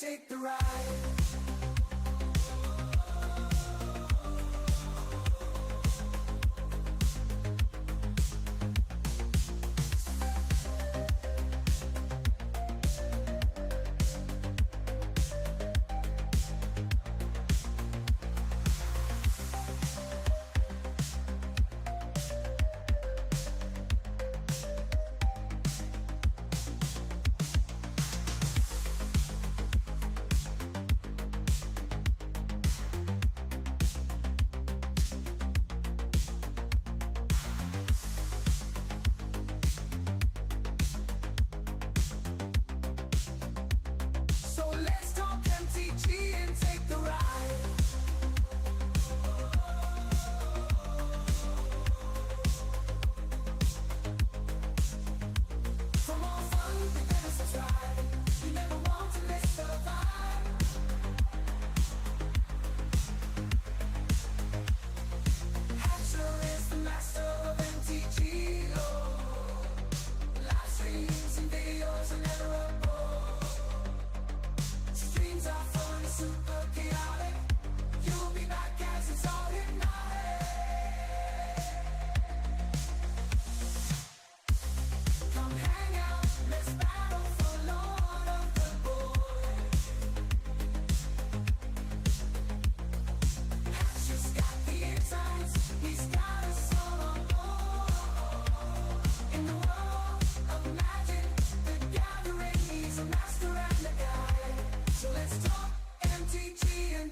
take the ride.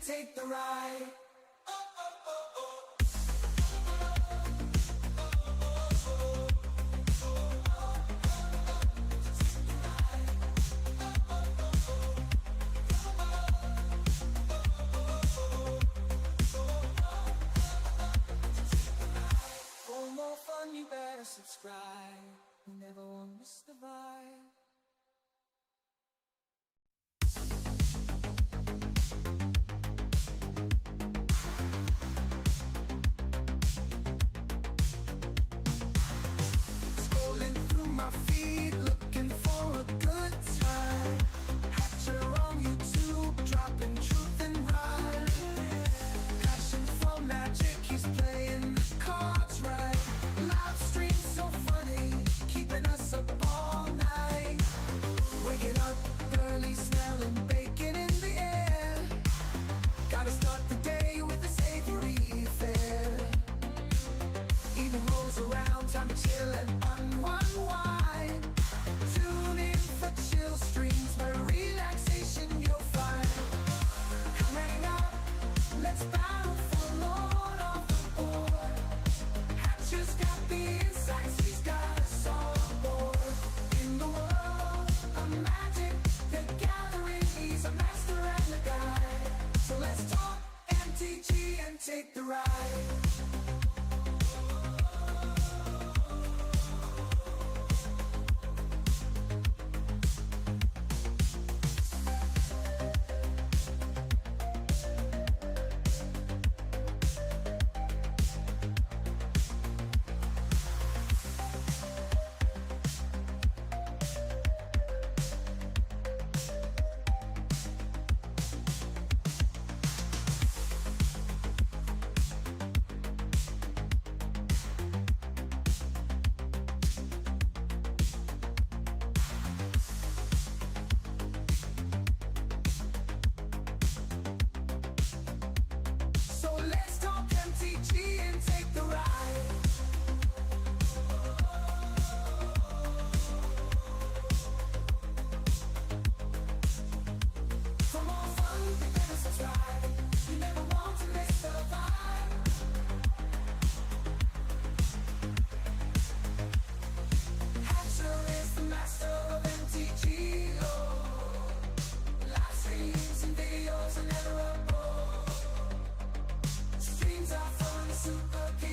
Take the ride. For more fun, you better subscribe. You never won't miss the vibe. Take the ride. Super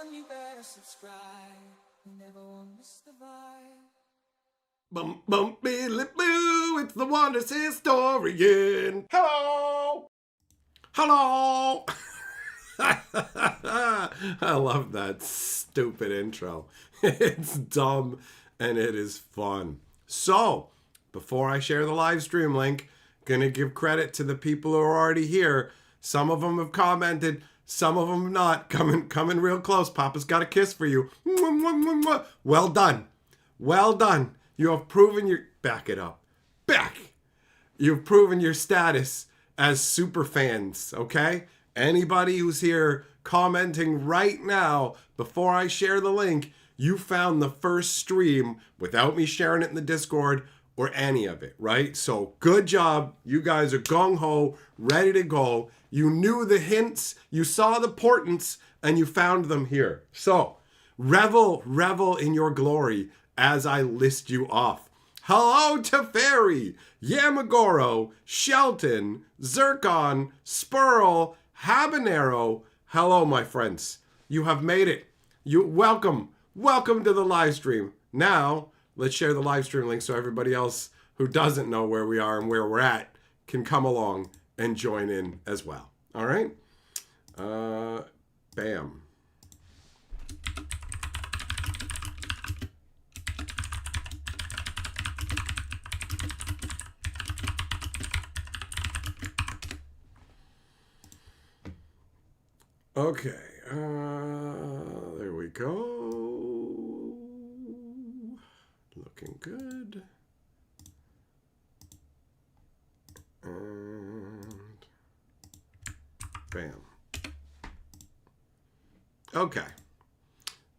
fun, you better subscribe. You never won't miss the vibe. Bum bum billy boo, it's the Wonders Historian. Hello! Hello! I love that stupid intro. It's dumb and it is fun. So, before I share the live stream link, gonna give credit to the people who are already here. Some of them have commented, some of them have not. Coming real close. Papa's got a kiss for you. Well done. Well done. You have proven your... Back it up. Back. You've proven your status as super fans, okay? Anybody who's here commenting right now, before I share the link, you found the first stream without me sharing it in the Discord or any of it, right? So good job. You guys are gung-ho, ready to go. You knew the hints, you saw the portents, and you found them here. So revel in your glory as I list you off. Hello to Fairy, Yamagoro, Shelton, Zircon, Spurl, Habanero. Hello, my friends. You have made it. Welcome to the live stream. Now, let's share the live stream link so everybody else who doesn't know where we are and where we're at can come along and join in as well. All right? Bam. Okay, there we go. Looking good. And bam. Okay.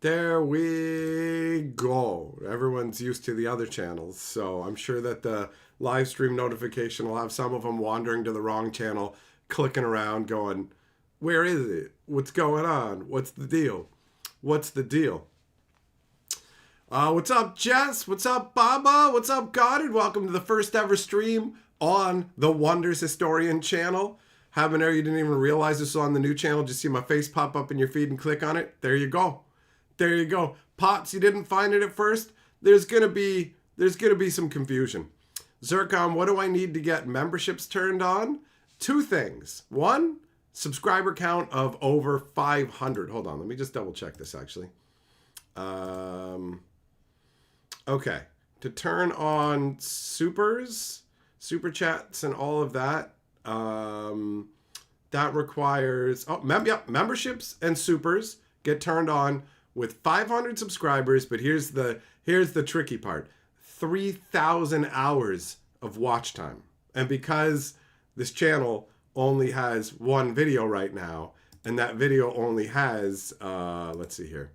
There we go. Everyone's used to the other channels, so I'm sure that the live stream notification will have some of them wandering to the wrong channel, clicking around, going, where is it? What's going on? What's the deal? What's the deal? What's up, Jess? What's up, Baba? What's up, Goddard? Welcome to the first ever stream on the Wonders Historian channel. Habanero, you didn't even realize this was on the new channel. Just see my face pop up in your feed and click on it. There you go. There you go. Pots, you didn't find it at first? There's gonna be some confusion. Zircon, what do I need to get memberships turned on? Two things. One, subscriber count of over 500. Hold on, let me just double check this actually. Okay, to turn on supers, super chats, and all of that, that requires memberships and supers get turned on with 500 subscribers. But here's the tricky part: 3,000 hours of watch time. And because this channel only has one video right now, and that video only has, let's see here,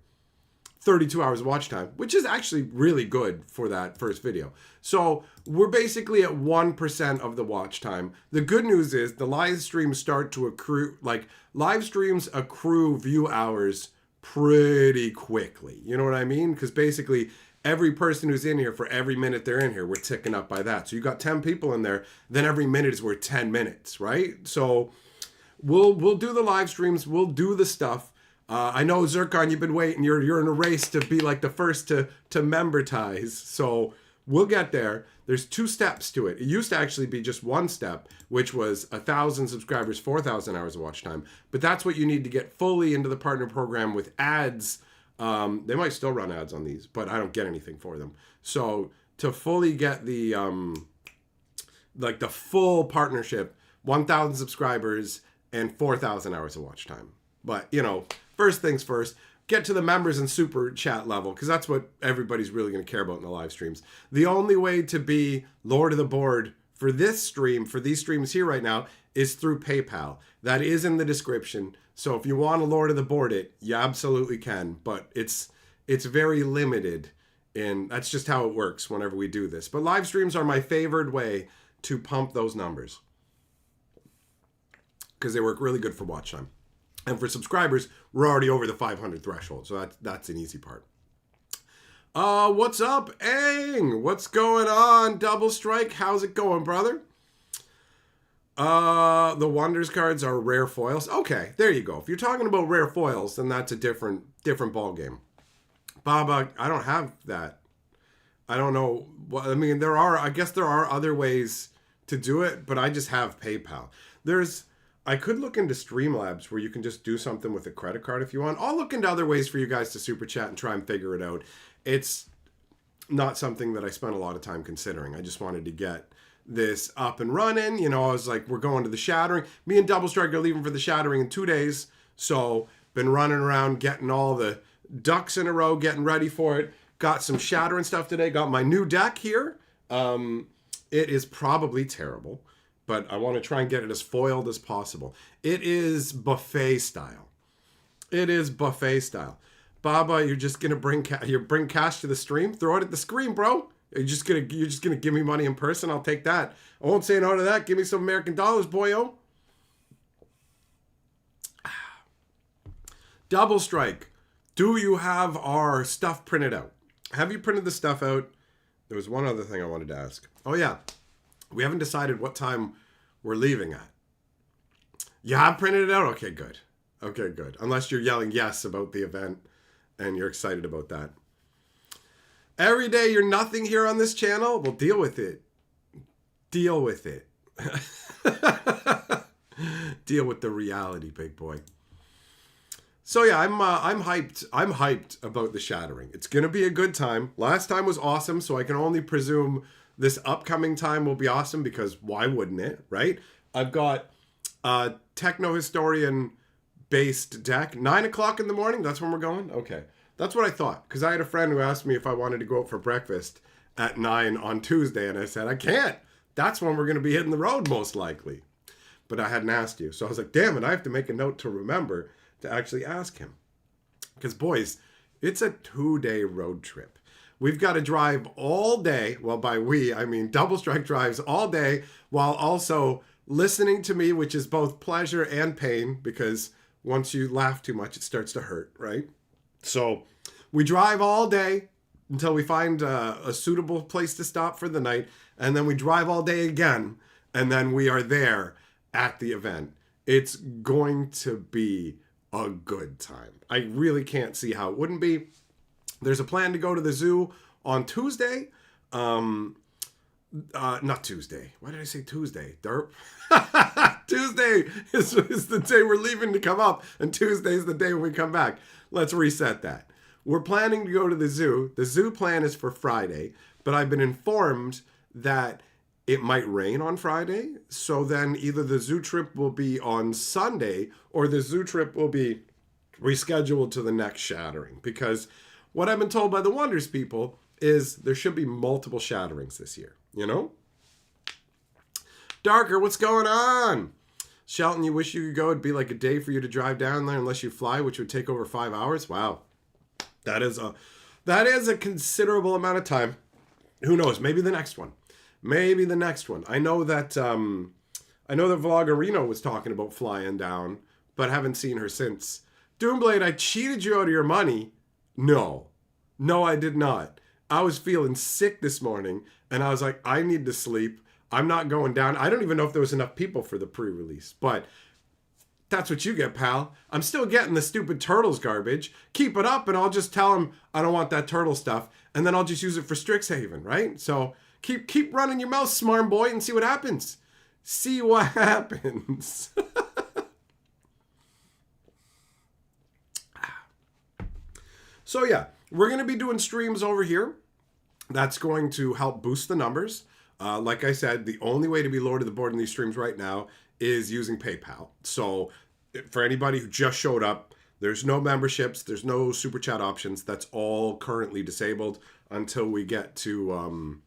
32 hours of watch time, which is actually really good for that first video. So we're basically at 1% of the watch time. The good news is the live streams start to accrue, like live streams accrue view hours pretty quickly. You know what I mean? Because basically every person who's in here, for every minute they're in here, we're ticking up by that. So you got 10 people in there, then every minute is worth 10 minutes, right? So we'll do the live streams, we'll do the stuff. I know, Zircon, you've been waiting. You're in a race to be like the first to membertize. So we'll get there. There's 2 steps to it. It used to actually be just 1 step, which was 1,000 subscribers, 4,000 hours of watch time. But that's what you need to get fully into the partner program with ads. They might still run ads on these, but I don't get anything for them. So to fully get the like the full partnership, 1,000 subscribers and 4,000 hours of watch time. But you know, first things first, get to the members and super chat level, because that's what everybody's really going to care about in the live streams. The only way to be Lord of the Board for this stream, for these streams here right now, is through PayPal. That is in the description. So if you want to Lord of the Board it, you absolutely can. But it's very limited, and that's just how it works whenever we do this. But live streams are my favorite way to pump those numbers, because they work really good for watch time. And for subscribers, we're already over the 500 threshold, so that's an easy part. What's up, Aang? What's going on, Double Strike? How's it going, brother? The Wonders cards are rare foils. Okay, there you go. If you're talking about rare foils, then that's a different ball game. Baba, I don't have that. I don't know. Well, I mean, I guess there are other ways to do it, but I just have PayPal. I could look into Streamlabs where you can just do something with a credit card if you want. I'll look into other ways for you guys to super chat and try and figure it out. It's not something that I spent a lot of time considering. I just wanted to get this up and running. You know, I was like, we're going to the Shattering. Me and Double Strike are leaving for the Shattering in 2 days. So, been running around getting all the ducks in a row, getting ready for it. Got some Shattering stuff today. Got my new deck here. It is probably terrible, but I want to try and get it as foiled as possible. It is buffet style. It is buffet style. Baba, you're just gonna bring cash to the stream. Throw it at the screen, bro. You're just gonna give me money in person. I'll take that. I won't say no to that. Give me some American dollars, boyo. Double Strike. Do you have our stuff printed out? Have you printed the stuff out? There was one other thing I wanted to ask. Oh yeah, we haven't decided what time we're leaving at. You have printed it out? Okay, good. Okay, good. Unless you're yelling yes about the event and you're excited about that. Every day you're nothing here on this channel? Well, deal with it. Deal with it. Deal with the reality, big boy. So yeah, I'm hyped. I'm hyped about the Shattering. It's gonna be a good time. Last time was awesome, so I can only presume this upcoming time will be awesome because why wouldn't it, right? I've got a Techno Historian based deck. 9 o'clock in the morning, that's when we're going? Okay. That's what I thought. Because I had a friend who asked me if I wanted to go out for breakfast at 9 on Tuesday, and I said, I can't. That's when we're going to be hitting the road most likely. But I hadn't asked you. So I was like, damn it, I have to make a note to remember to actually ask him. Because boys, it's a 2-day road trip. We've got to drive all day. Well, by we, I mean Double Strike drives all day while also listening to me, which is both pleasure and pain because once you laugh too much, it starts to hurt, right? So we drive all day until we find a suitable place to stop for the night. And then we drive all day again. And then we are there at the event. It's going to be a good time. I really can't see how it wouldn't be. There's a plan to go to the zoo on Tuesday. Not Tuesday. Why did I say Tuesday? Derp. Tuesday is the day we're leaving to come up, and Tuesday is the day when we come back. Let's reset that. We're planning to go to the zoo. The zoo plan is for Friday, but I've been informed that it might rain on Friday. So then either the zoo trip will be on Sunday or the zoo trip will be rescheduled to the next Shattering. Because what I've been told by the Wonders people is there should be multiple Shatterings this year, you know? Darker, what's going on? Shelton, you wish you could go. It'd be like a day for you to drive down there unless you fly, which would take over 5 hours. Wow. That is a considerable amount of time. Who knows? Maybe the next one. Maybe the next one. I know that Vloggerino was talking about flying down, but haven't seen her since. Doomblade, I cheated you out of your money. No, I did not. I was feeling sick this morning, and I was like, I need to sleep. I'm not going down. I don't even know if there was enough people for the pre-release, but that's what you get, pal. I'm still getting the stupid Turtles garbage. Keep it up, and I'll just tell them I don't want that turtle stuff, and then I'll just use it for Strixhaven, right? So keep running your mouth, smart boy, and see what happens. See what happens. So yeah, we're going to be doing streams over here. That's going to help boost the numbers. Like I said, the only way to be lower to the board in these streams right now is using PayPal. So for anybody who just showed up, there's no memberships, there's no super chat options. That's all currently disabled until we get to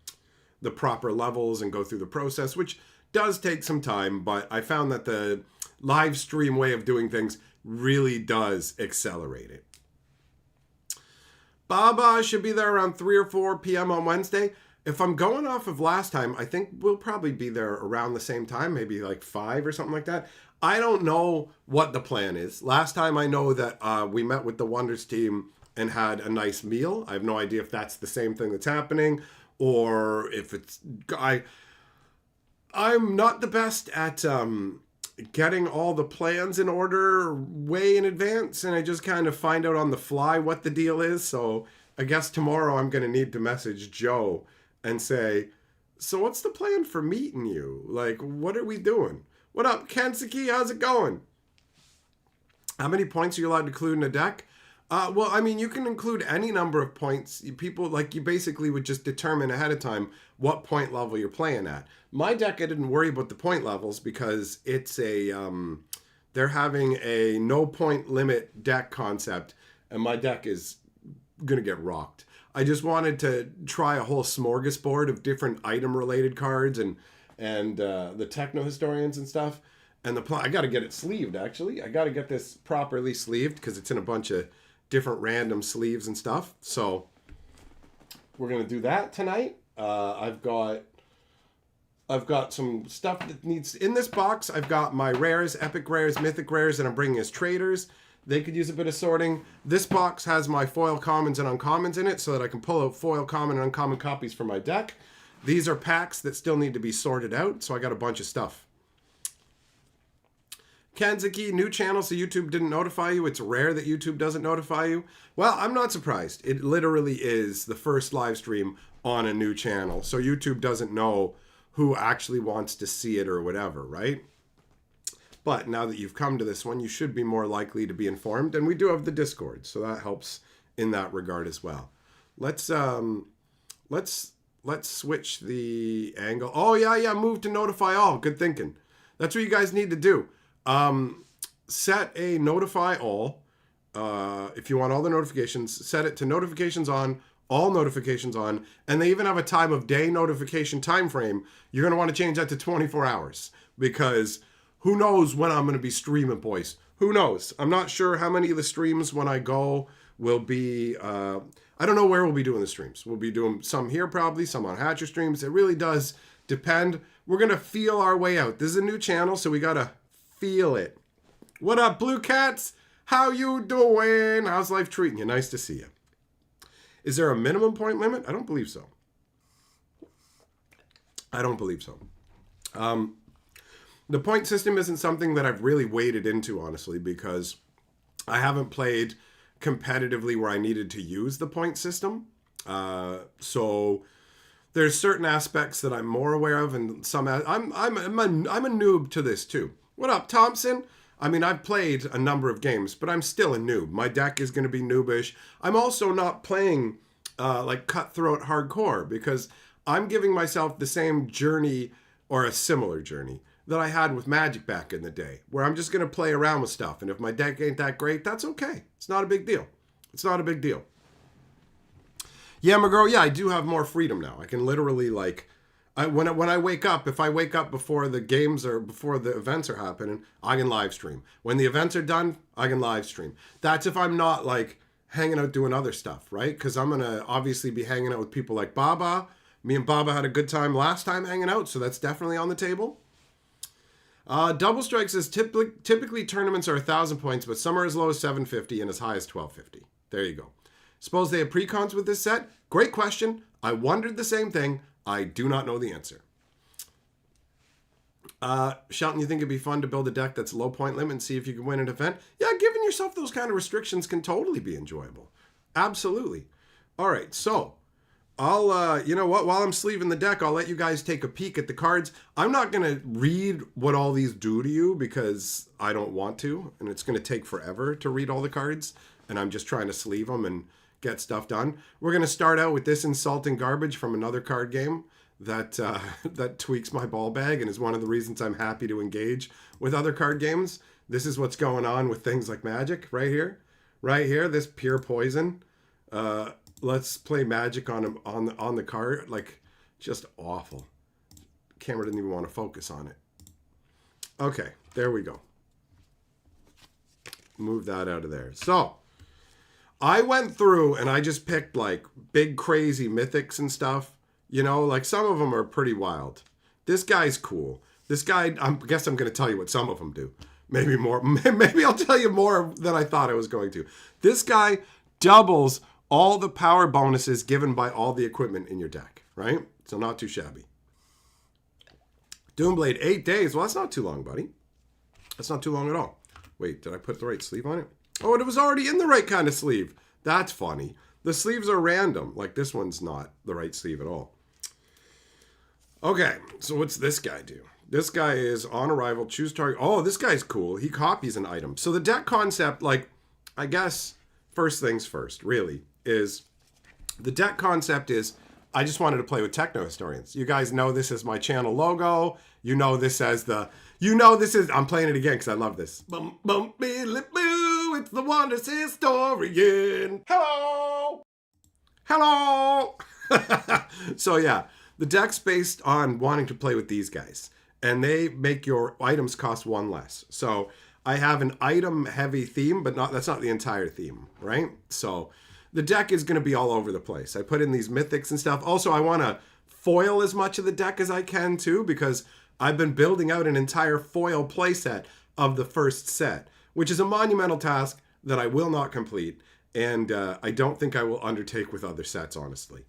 the proper levels and go through the process, which does take some time, but I found that the live stream way of doing things really does accelerate it. Baba should be there around 3 or 4 p.m. on Wednesday. If I'm going off of last time, I think we'll probably be there around the same time, maybe like 5 or something like that. I don't know what the plan is. Last time I know that we met with the Wonders team and had a nice meal. I have no idea if that's the same thing that's happening or if it's... I'm not the best at getting all the plans in order way in advance, and I just kind of find out on the fly what the deal is. So I guess tomorrow I'm going to need to message Joe and say, so what's the plan for meeting you? Like, what are we doing? What up, Kensuke? How's it going? How many points are you allowed to include in a deck? Well, I mean, you can include any number of points. People, like, you basically would just determine ahead of time what point level you're playing at. My deck, I didn't worry about the point levels because it's they're having a no point limit deck concept, and my deck is gonna get rocked. I just wanted to try a whole smorgasbord of different item related cards and the techno historians and stuff. And I got to get it sleeved, actually. I got to get this properly sleeved because it's in a bunch of different random sleeves and stuff. So we're going to do that tonight. I've got some stuff that needs... In this box, I've got my rares, epic rares, mythic rares, that I'm bringing as traders. They could use a bit of sorting. This box has my foil commons and uncommons in it so that I can pull out foil common and uncommon copies for my deck. These are packs that still need to be sorted out, so I got a bunch of stuff. Kanzuki, new channel, so YouTube didn't notify you. It's rare that YouTube doesn't notify you. Well, I'm not surprised. It literally is the first live stream on a new channel, so YouTube doesn't know who actually wants to see it or whatever, right? But now that you've come to this one, you should be more likely to be informed, and we do have the Discord, so that helps in that regard as well. Let's switch the angle. Oh yeah, move to notify all. Good thinking. That's what you guys need to do. Set a notify all. If you want all the notifications, set it to notifications on, all notifications on, and they even have a time of day notification time frame. You're going to want to change that to 24 hours because who knows when I'm going to be streaming, boys. Who knows? I'm not sure how many of the streams when I go will be, I don't know where we'll be doing the streams. We'll be doing some here probably, some on Hatcher streams. It really does depend. We're going to feel our way out. This is a new channel, so we got to feel it. What up, Blue Cats? How you doing? How's life treating you? Nice to see you. Is there a minimum point limit? I don't believe so. The point system isn't something that I've really waded into, honestly, because I haven't played competitively where I needed to use the point system. So there's certain aspects that I'm more aware of, and some I'm a noob to this too. What up, Thompson? I mean, I've played a number of games, but I'm still a noob. My deck is going to be noobish. I'm also not playing like cutthroat hardcore because I'm giving myself the same journey or a similar journey that I had with Magic back in the day, where I'm just going to play around with stuff. And if my deck ain't that great, that's okay. It's not a big deal. Yeah, McGraw, yeah, I do have more freedom now. I can literally, like... When I wake up, if I wake up before the games or before the events are happening, I can live stream. When the events are done, I can live stream. That's if I'm not like hanging out doing other stuff, right? Because I'm going to obviously be hanging out with people like Baba. Me and Baba had a good time last time hanging out, so that's definitely on the table. Double Strike says typically tournaments are 1,000 points, but some are as low as 750 and as high as 1,250. There you go. Suppose they have precons with this set? Great question. I wondered the same thing. I do not know the answer. Shelton, you think it'd be fun to build a deck that's low point limit and see if you can win an event? Yeah, giving yourself those kind of restrictions can totally be enjoyable. Absolutely. All right, so I'll, you know what, while I'm sleeving the deck, I'll let you guys take a peek at the cards. I'm not going to read what all these do to you because I don't want to, and it's going to take forever to read all the cards, and I'm just trying to sleeve them and get stuff done. We're going to start out with this insulting garbage from another card game that that tweaks my ball bag and is one of the reasons I'm happy to engage with other card games. This is what's going on with things like Magic right here. Right here, this pure poison. Let's play Magic on the card. Like, just awful. Camera didn't even want to focus on it. Okay, there we go. Move that out of there. So, I went through and I just picked like big crazy mythics and stuff. You know, like some of them are pretty wild. This guy's cool. This guy, I guess I'm going to tell you what some of them do. Maybe more. Maybe I'll tell you more than I thought I was going to. This guy doubles all the power bonuses given by all the equipment in your deck, right? So not too shabby. Doomblade, 8 days. Well, that's not too long, buddy. That's not too long at all. Wait, did I put the right sleeve on it? Oh, and it was already in the right kind of sleeve. That's funny. The sleeves are random. Like this one's not the right sleeve at all. Okay, so what's this guy do? This guy is on arrival, choose target. Oh, this guy's cool. He copies an item. So the deck concept, like, I guess first things first, really, is the deck concept is I just wanted to play with techno historians. You guys know this is my channel logo. You know this as the, I'm playing it again because I love this. Bum, bum, billy, boo, it's the Wonders Historian. Hello. Hello. So yeah, the deck's based on wanting to play with these guys. And they make your items cost 1 less. So I have an item heavy theme, but that's not the entire theme, right? So the deck is going to be all over the place. I put in these mythics and stuff. Also, I want to foil as much of the deck as I can too, because I've been building out an entire foil playset of the first set, which is a monumental task that I will not complete. And I don't think I will undertake with other sets, honestly.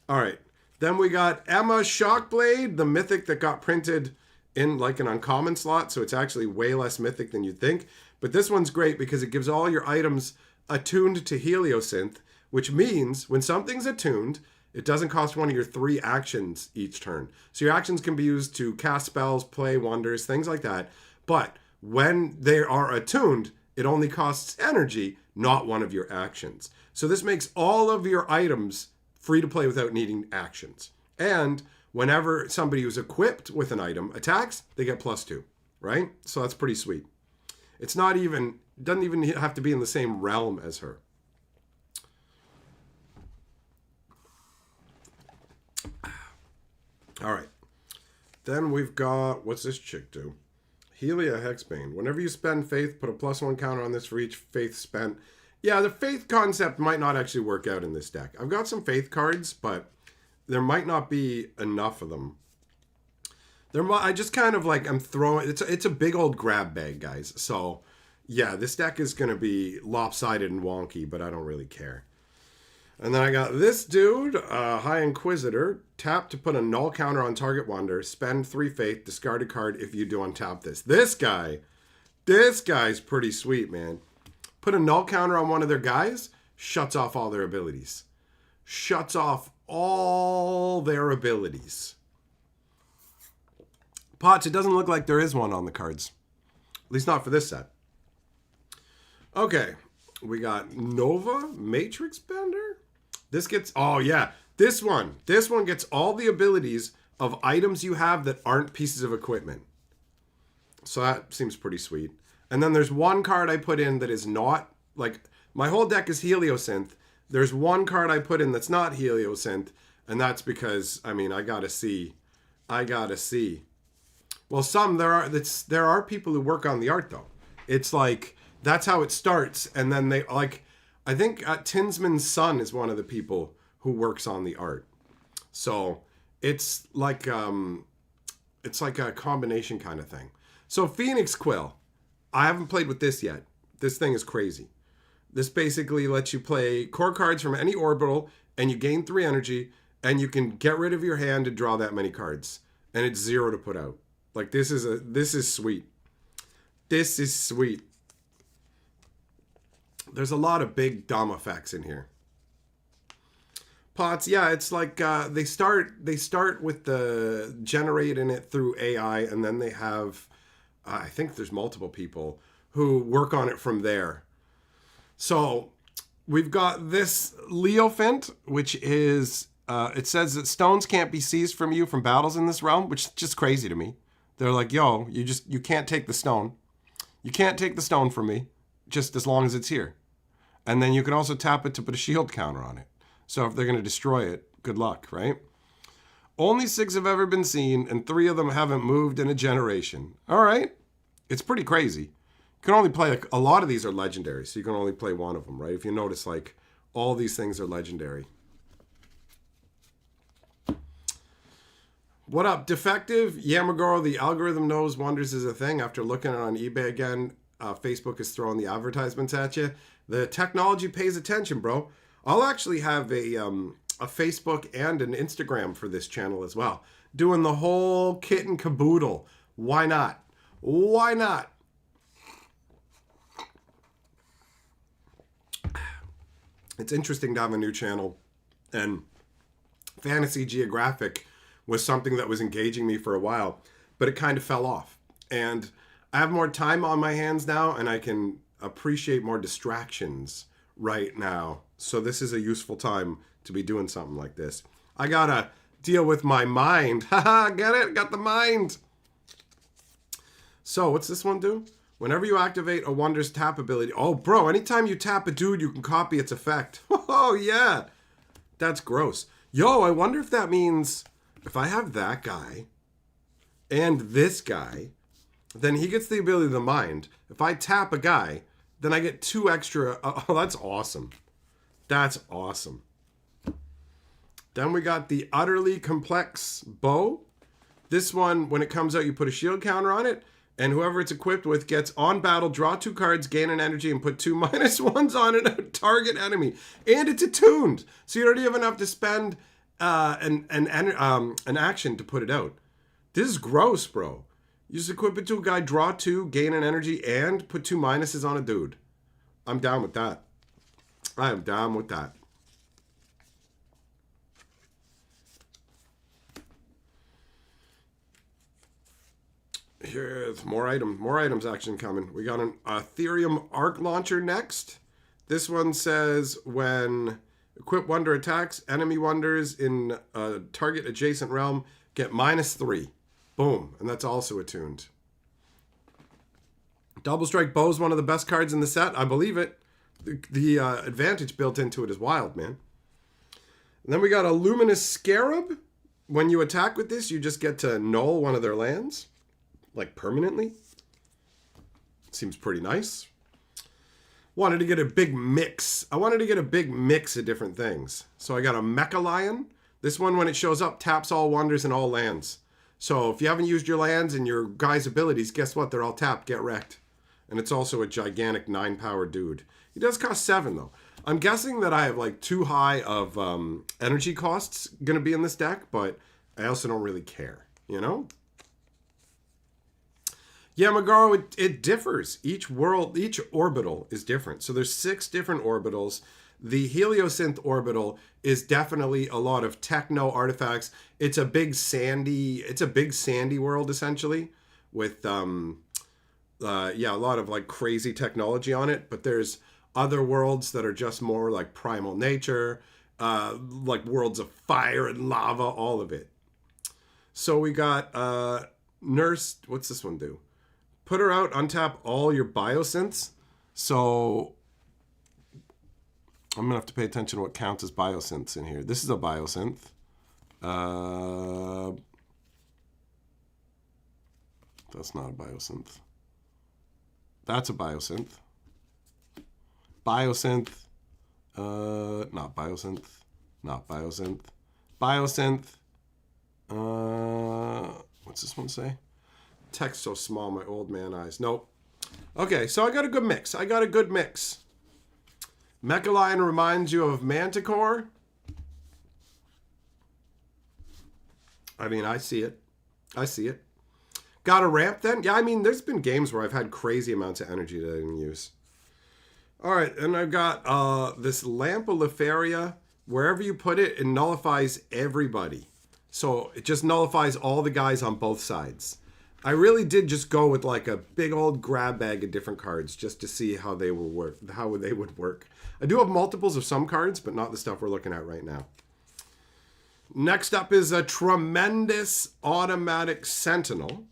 All right. Then we got Emma Shockblade, the mythic that got printed in like an uncommon slot, so it's actually way less mythic than you'd think. But this one's great because it gives all your items attuned to Heliosynth, which means when something's attuned, it doesn't cost one of your 3 actions each turn. So your actions can be used to cast spells, play wonders, things like that. But when they are attuned, it only costs energy, not one of your actions. So this makes all of your items free to play without needing actions. And whenever somebody who's equipped with an item attacks, they get +2, right? So that's pretty sweet. It's not even, doesn't even have to be in the same realm as her. All right. Then we've got, what's this chick do? Helia Hexbane. Whenever you spend faith, put a +1 counter on this for each faith spent. Yeah, the faith concept might not actually work out in this deck. I've got some faith cards, but there might not be enough of them. I just kind of like, I'm throwing, it's a big old grab bag, guys. So yeah, this deck is going to be lopsided and wonky, but I don't really care. And then I got this dude, High Inquisitor. Tap to put a null counter on target wonder. Spend 3 faith, discard a card if you do untap this. This guy's pretty sweet, man. Put a null counter on one of their guys, shuts off all their abilities. Shuts off all their abilities. Potts, it doesn't look like there is one on the cards. At least not for this set. Okay, we got Nova Matrix Bender. This gets, oh yeah, this one gets all the abilities of items you have that aren't pieces of equipment. So that seems pretty sweet. And then there's one card I put in that is not, like, my whole deck is Heliosynth. There's one card I put in that's not Heliosynth, and that's because, I mean, I gotta see. Well, there are people who work on the art, though. It's like, that's how it starts, and then they, like, I think Tinsman's son is one of the people who works on the art. So it's like a combination kind of thing. So Phoenix Quill, I haven't played with this yet. This thing is crazy. This basically lets you play core cards from any orbital, and you gain 3 energy, and you can get rid of your hand to draw that many cards, and it's 0 to put out. Like, this is sweet. This is sweet. There's a lot of big dumb effects in here. Pots, yeah, it's like they start with the generating it through AI, and then they have, I think there's multiple people who work on it from there. So we've got this Leofint, which is, it says that stones can't be seized from you from battles in this realm, which is just crazy to me. They're like, yo, you can't take the stone. You can't take the stone from me, just as long as it's here. And then you can also tap it to put a shield counter on it. So if they're going to destroy it, good luck, right? Only 6 have ever been seen, and 3 of them haven't moved in a generation. All right. It's pretty crazy. You can only play, like, a lot of these are legendary, so you can only play one of them, right? If you notice, like, all these things are legendary. What up, Defective? Yamagoro, the algorithm knows wonders is a thing. After looking at it on eBay again, Facebook is throwing the advertisements at you. The technology pays attention, bro. I'll actually have a a Facebook and an Instagram for this channel as well. Doing the whole kit and caboodle. Why not? Why not? It's interesting to have a new channel, and Fantasy Geographic was something that was engaging me for a while, but it kind of fell off. And I have more time on my hands now, and I can appreciate more distractions right now. So this is a useful time to be doing something like this. I gotta deal with my mind. Haha, get it? Got the mind. So what's this one do? Whenever you activate a Wonder's tap ability. Oh, bro, anytime you tap a dude, you can copy its effect. Oh, yeah. That's gross. Yo, I wonder if that means if I have that guy and this guy, then he gets the ability of the mind. If I tap a guy, then I get 2 extra. Oh, that's awesome. That's awesome. Then we got the Utterly Complex Bow. This one, when it comes out, you put a shield counter on it, and whoever it's equipped with gets on battle, draw 2 cards, gain an energy, and put 2 -1s on a target enemy. And it's attuned, so you don't even have to spend an action to put it out. This is gross, bro. You just equip it to a guy, draw 2, gain an energy, and put 2 minuses on a dude. I'm down with that. I am down with that. Here's more items action coming. We got an Ethereum Arc Launcher next. This one says when equip Wonder attacks, enemy Wonders in a target adjacent realm get -3. Boom. And that's also attuned. Double Strike Bow is one of the best cards in the set. I believe it. The advantage built into it is wild, man. And then we got a Luminous Scarab. When you attack with this, you just get to null one of their lands. Like permanently. Seems pretty nice. Wanted to get a big mix. I wanted to get a big mix of different things. So I got a Mecha Lion. This one, when it shows up, taps all Wonders and all lands. So if you haven't used your lands and your guy's abilities, guess what? They're all tapped. Get wrecked. And it's also a gigantic 9-power dude. He does cost 7, though. I'm guessing that I have like too high of energy costs going to be in this deck, but I also don't really care, you know? Yeah, Magaro, it differs. Each orbital is different. So there's 6 different orbitals. The Heliosynth orbital is definitely a lot of techno artifacts. It's a big sandy world essentially with a lot of like crazy technology on it. But there's other worlds that are just more like primal nature, like worlds of fire and lava, all of it. So we got Nurse. What's this one do? Put her out, untap all your biosynths. So I'm going to have to pay attention to what counts as biosynths in here. This is a biosynth. That's not a biosynth. That's a biosynth. Biosynth. Not biosynth. Not biosynth. Biosynth. What's this one say? Text so small, my old man eyes. Nope. Okay, so I got a good mix. Mecha Lion reminds you of Manticore. I mean, I see it. Got a ramp then? Yeah, I mean, there's been games where I've had crazy amounts of energy that I didn't use. All right, and I've got this Lamp of Lefaria. Wherever you put it, it nullifies everybody. So it just nullifies all the guys on both sides. I really did just go with like a big old grab bag of different cards just to see how they would work. I do have multiples of some cards, but not the stuff we're looking at right now. Next up is a tremendous automatic sentinel.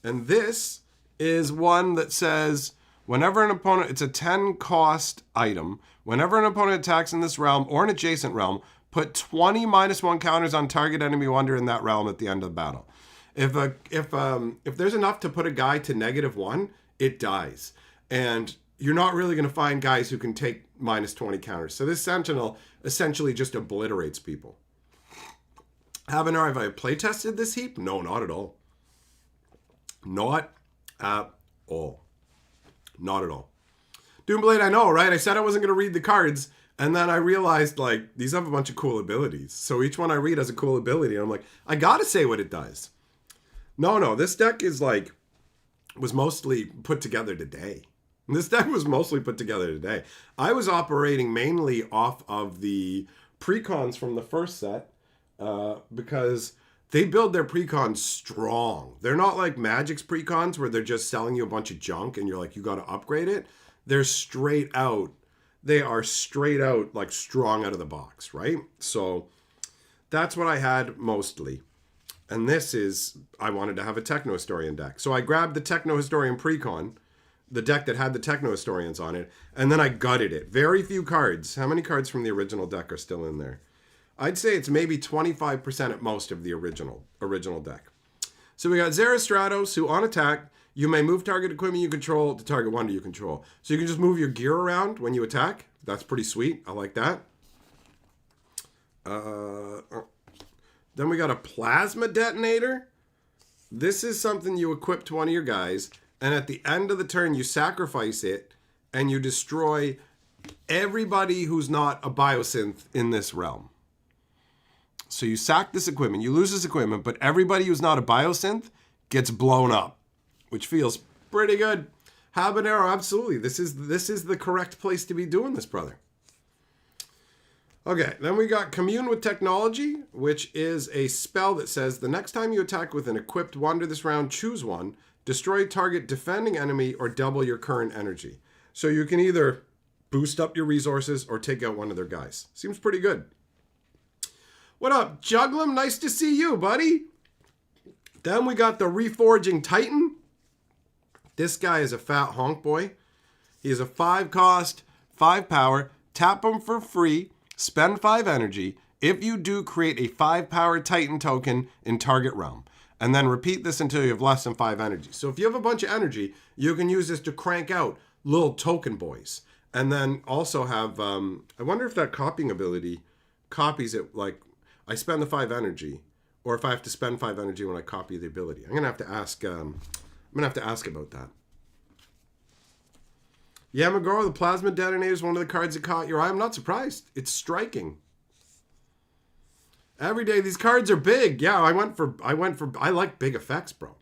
And this is one that says, whenever an opponent, it's a 10 cost item. Whenever an opponent attacks in this realm or an adjacent realm, put 20 -1 counters on target enemy Wonder in that realm at the end of the battle. If there's enough to put a guy to -1, it dies. And you're not really going to find guys who can take -20 counters. So this Sentinel essentially just obliterates people. Have I play tested this heap? No, not at all. Not at all. Not at all. Doomblade, I know, right? I said I wasn't going to read the cards. And then I realized, like, these have a bunch of cool abilities. So each one I read has a cool ability. And I'm like, I gotta say what it does. No, this deck is like, was mostly put together today. This deck was mostly put together today. I was operating mainly off of the precons from the first set because they build their precons strong. They're not like Magic's precons where they're just selling you a bunch of junk and you're like, you got to upgrade it. They're straight out. They are straight out like strong out of the box, right? So that's what I had mostly. And this is, I wanted to have a Techno Historian deck. So I grabbed the Techno Historian Precon, the deck that had the Techno Historians on it, and then I gutted it. Very few cards. How many cards from the original deck are still in there? I'd say it's maybe 25% at most of the original deck. So we got Zerastratos, who on attack, you may move target equipment you control to target wonder you control. So you can just move your gear around when you attack. That's pretty sweet. I like that. Then we got a Plasma Detonator. This is something you equip to one of your guys, and at the end of the turn, you sacrifice it, and you destroy everybody who's not a biosynth in this realm. So you sack this equipment, you lose this equipment, but everybody who's not a biosynth gets blown up, which feels pretty good. Habanero, absolutely. This is the correct place to be doing this, brother. Okay, then we got Commune with Technology, which is a spell that says the next time you attack with an equipped wonder this round, choose one, destroy target defending enemy, or double your current energy. So you can either boost up your resources or take out one of their guys. Seems pretty good. What up, Juglum? Nice to see you, buddy. Then we got the Reforging Titan. This guy is a fat honk boy. He is a 5 cost, 5 power. Tap him for free. Spend 5 energy. If you do, create a 5 power Titan token in target realm. And then repeat this until you have less than 5 energy. So if you have a bunch of energy, you can use this to crank out little token boys. And then also have, I wonder if that copying ability copies it, like, I spend the 5 energy, or if I have to spend 5 energy when I copy the ability. I'm gonna have to ask about that. Yamagoro, the Plasma Detonator is one of the cards that caught your eye. I'm not surprised. It's striking. Every day, these cards are big. Yeah, I like big effects, bro.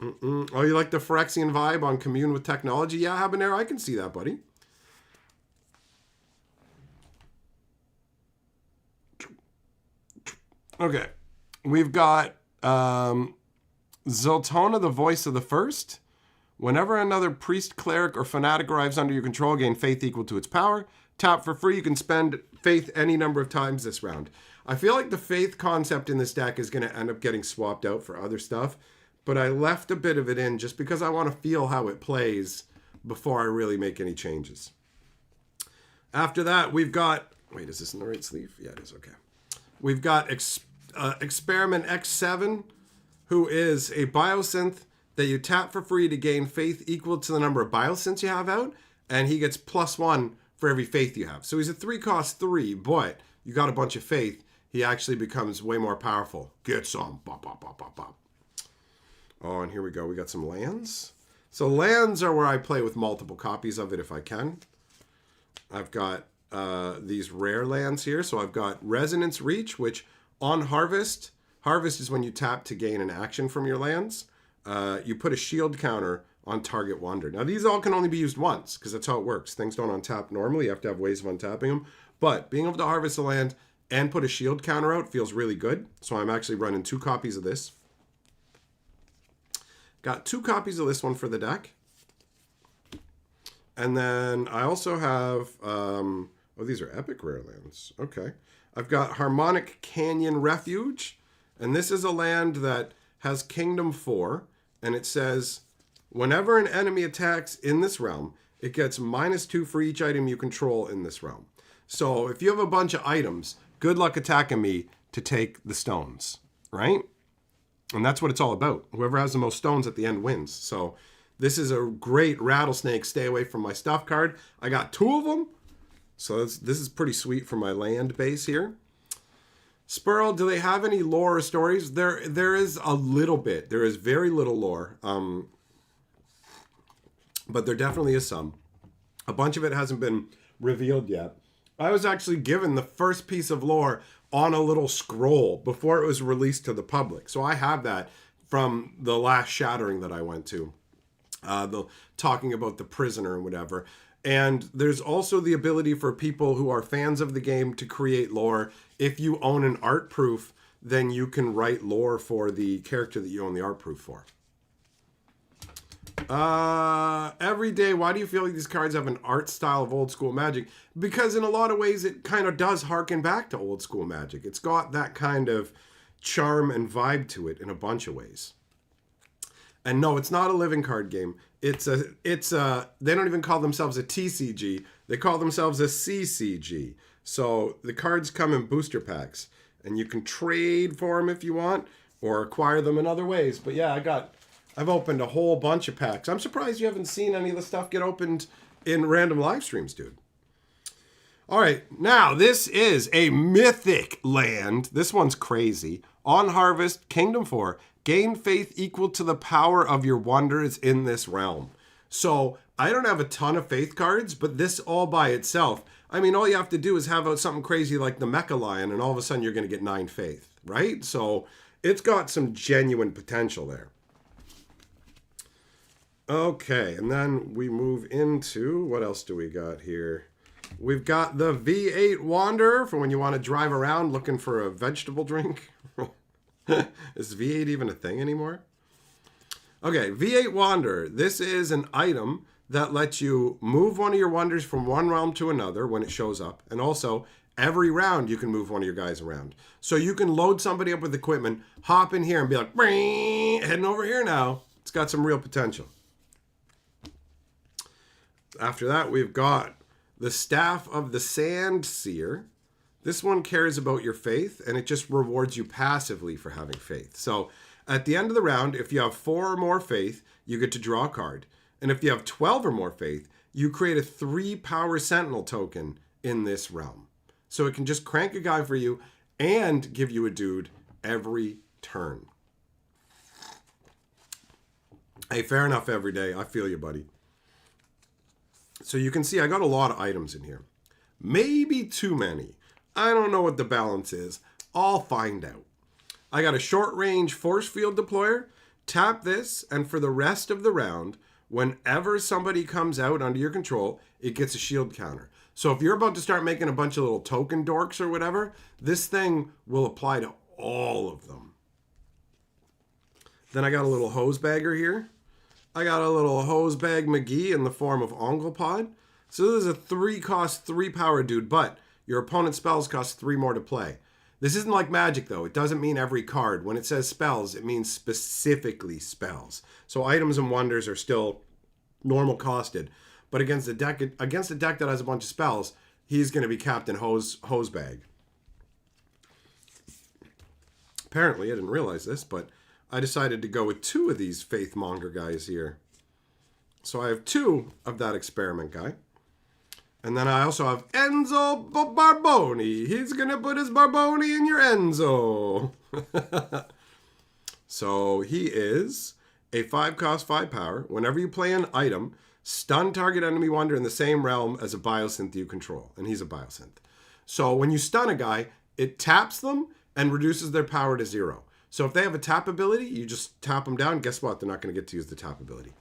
Oh, you like the Phyrexian vibe on Commune with Technology? Yeah, Habanero, I can see that, buddy. Okay, we've got Zoltona, the Voice of the First. Whenever another priest, cleric, or fanatic arrives under your control, gain faith equal to its power. Tap for free. You can spend faith any number of times this round. I feel like the faith concept in this deck is going to end up getting swapped out for other stuff, but I left a bit of it in just because I want to feel how it plays before I really make any changes. After that, we've got... Wait, is this in the right sleeve? Yeah, it is. Okay. We've got Experiment X7, who is a biosynth that you tap for free to gain faith equal to the number of biosynths you have out, and he gets +1 for every faith you have. So he's a 3 cost 3, but you got a bunch of faith, he actually becomes way more powerful. Get some. Bop, bop, bop, bop, bop. Oh, and here we go. We got some lands. So lands are where I play with multiple copies of it if I can. I've got these rare lands here. So I've got Resonance Reach, which on Harvest is when you tap to gain an action from your lands. You put a shield counter on target wonder. Now, these all can only be used once because that's how it works. Things don't untap normally. You have to have ways of untapping them. But being able to harvest a land and put a shield counter out feels really good. So I'm actually running 2 copies of this. Got 2 copies of this one for the deck. And then I also have... oh, these are epic rare lands. Okay. I've got Harmonic Canyon Refuge. And this is a land that has Kingdom 4. And it says... Whenever an enemy attacks in this realm, it gets -2 for each item you control in this realm. So if you have a bunch of items, good luck attacking me to take the stones, right? And that's what it's all about. Whoever has the most stones at the end wins. So this is a great rattlesnake stay away from my stuff card. I got 2 of them. So this is pretty sweet for my land base here. Spurl, do they have any lore or stories? There is a little bit. There is very little lore. But there definitely is some. A bunch of it hasn't been revealed yet. I was actually given the first piece of lore on a little scroll before it was released to the public. So I have that from the last Shattering that I went to, talking about the prisoner and whatever. And there's also the ability for people who are fans of the game to create lore. If you own an art proof, then you can write lore for the character that you own the art proof for. Every day, why do you feel like these cards have an art style of old school Magic? Because in a lot of ways, it kind of does harken back to old school Magic. It's got that kind of charm and vibe to it in a bunch of ways. And no, it's not a living card game. They don't even call themselves a TCG. They call themselves a CCG. So the cards come in booster packs, and you can trade for them if you want, or acquire them in other ways. But yeah, I've opened a whole bunch of packs. I'm surprised you haven't seen any of the stuff get opened in random live streams, dude. All right, now this is a mythic land. This one's crazy. On Harvest, Kingdom 4, gain faith equal to the power of your wonders in this realm. So I don't have a ton of faith cards, but this all by itself, I mean, all you have to do is have something crazy like the Mecha Lion, and all of a sudden you're going to get 9 faith, right? So it's got some genuine potential there. Okay, and then we move into, what else do we got here? We've got the V8 Wanderer for when you want to drive around looking for a vegetable drink. Is V8 even a thing anymore? Okay, V8 Wanderer. This is an item that lets you move one of your wonders from one realm to another when it shows up. And also, every round you can move one of your guys around. So you can load somebody up with equipment, hop in here and be like, heading over here now. It's got some real potential. After that, we've got the Staff of the Sand Seer. This one cares about your faith, and it just rewards you passively for having faith. So at the end of the round, if you have 4 or more faith, you get to draw a card. And if you have 12 or more faith, you create a 3-power Sentinel token in this realm. So it can just crank a guy for you and give you a dude every turn. Hey, fair enough every day. I feel you, buddy. So you can see I got a lot of items in here. Maybe too many. I don't know what the balance is. I'll find out. I got a short range force field deployer. Tap this, and for the rest of the round, whenever somebody comes out under your control, it gets a shield counter. So if you're about to start making a bunch of little token dorks or whatever, this thing will apply to all of them. Then I got a little hose bagger here. I got a little hose bag McGee in the form of Onglepod. So this is a 3-cost, 3-power dude, but your opponent's spells cost 3 more to play. This isn't like Magic, though. It doesn't mean every card. When it says spells, it means specifically spells. So items and wonders are still normal costed. But against a deck that has a bunch of spells, he's going to be Captain Hose Bag. Apparently, I didn't realize this, but I decided to go with 2 of these Faithmonger guys here. So I have 2 of that experiment guy. And then I also have Enzo Barboni. He's going to put his Barboni in your Enzo. So he is a 5-cost, 5-power. Whenever you play an item, stun target enemy wonder in the same realm as a biosynth you control. And he's a biosynth. So when you stun a guy, it taps them and reduces their power to 0. So if they have a tap ability, you just tap them down. Guess what? They're not going to get to use the tap ability.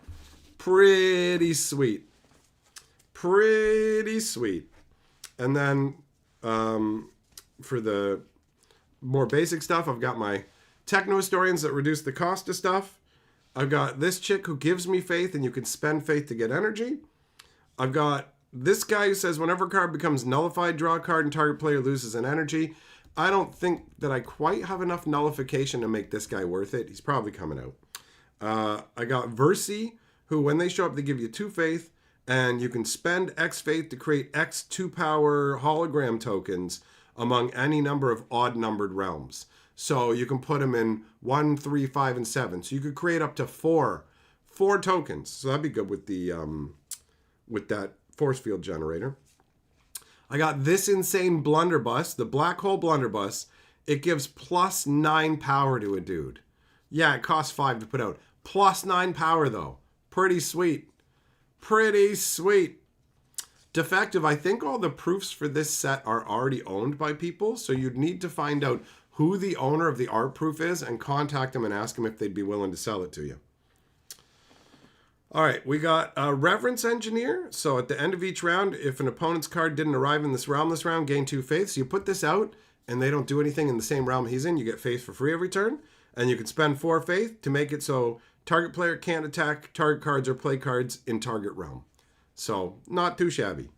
Pretty sweet. Pretty sweet. And then for the more basic stuff, I've got my Techno Historians that reduce the cost of stuff. I've got this chick who gives me faith, and you can spend faith to get energy. I've got this guy who says whenever a card becomes nullified, draw a card and target player loses an energy. I don't think that I quite have enough nullification to make this guy worth it. He's probably coming out. I got Versi, who when they show up, they give you 2 faith, and you can spend X faith to create X 2-power hologram tokens among any number of odd-numbered realms. So you can put them in 1, 3, 5, and 7. So you could create up to 4 tokens. So that'd be good with the with that force field generator. I got this insane blunderbuss, the black hole blunderbuss. It gives plus 9 power to a dude. Yeah, it costs 5 to put out. Plus 9 power though. Pretty sweet. Pretty sweet. Defective, I think all the proofs for this set are already owned by people, so you'd need to find out who the owner of the art proof is and contact them and ask them if they'd be willing to sell it to you. All right, we got a Reverence Engineer. So at the end of each round, if an opponent's card didn't arrive in this round, gain 2 faith. So you put this out, and they don't do anything in the same realm he's in. You get faith for free every turn, and you can spend 4 faith to make it so target player can't attack target cards or play cards in target realm. So not too shabby.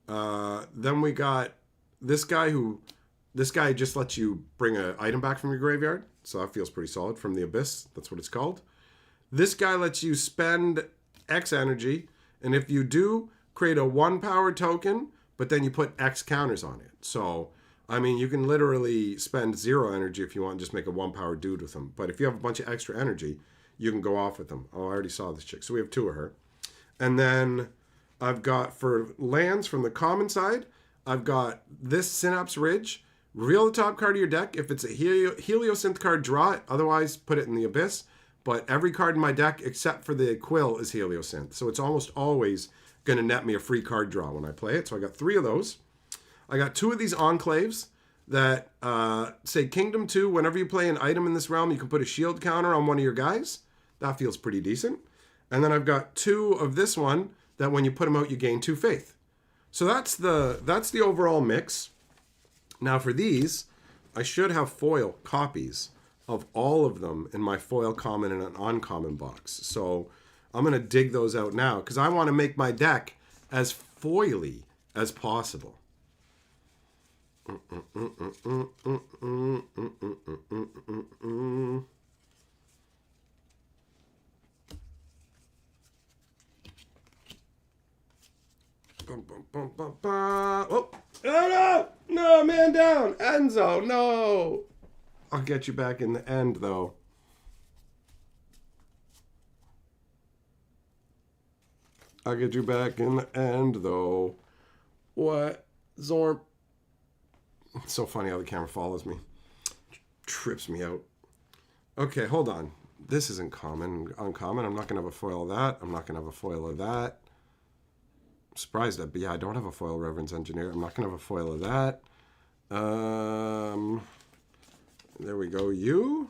Then we got this guy this guy just lets you bring an item back from your graveyard. So that feels pretty solid. From the Abyss, that's what it's called. This guy lets you spend X energy, and if you do, create a 1 power token, but then you put X counters on it. So, I mean, you can literally spend 0 energy if you want and just make a 1 power dude with them. But if you have a bunch of extra energy, you can go off with them. Oh, I already saw this chick. So we have 2 of her. And then I've got, for lands from the common side, I've got this Synapse Ridge. Reveal the top card of your deck. If it's a Heliosynth card, draw it. Otherwise, put it in the Abyss. But every card in my deck, except for the Quill, is Heliosynth. So it's almost always going to net me a free card draw when I play it. So I got 3 of those. I got 2 of these Enclaves that say Kingdom 2. Whenever you play an item in this realm, you can put a shield counter on one of your guys. That feels pretty decent. And then I've got 2 of this one that when you put them out, you gain 2 faith. So that's the overall mix. Now for these, I should have foil copies of all of them in my foil common and an uncommon box. So I'm going to dig those out now because I want to make my deck as foily as possible. Oh, no! No, man down! Enzo, no! I'll get you back in the end, though. I'll get you back in the end, though. What? Zorp. It's so funny how the camera follows me. Trips me out. Okay, hold on. This isn't common. Uncommon. I'm not going to have a foil of that. I'm not going to have a foil of that. I'm surprised that, but yeah, I don't have a foil Reverence Engineer. I'm not going to have a foil of that. There we go. You're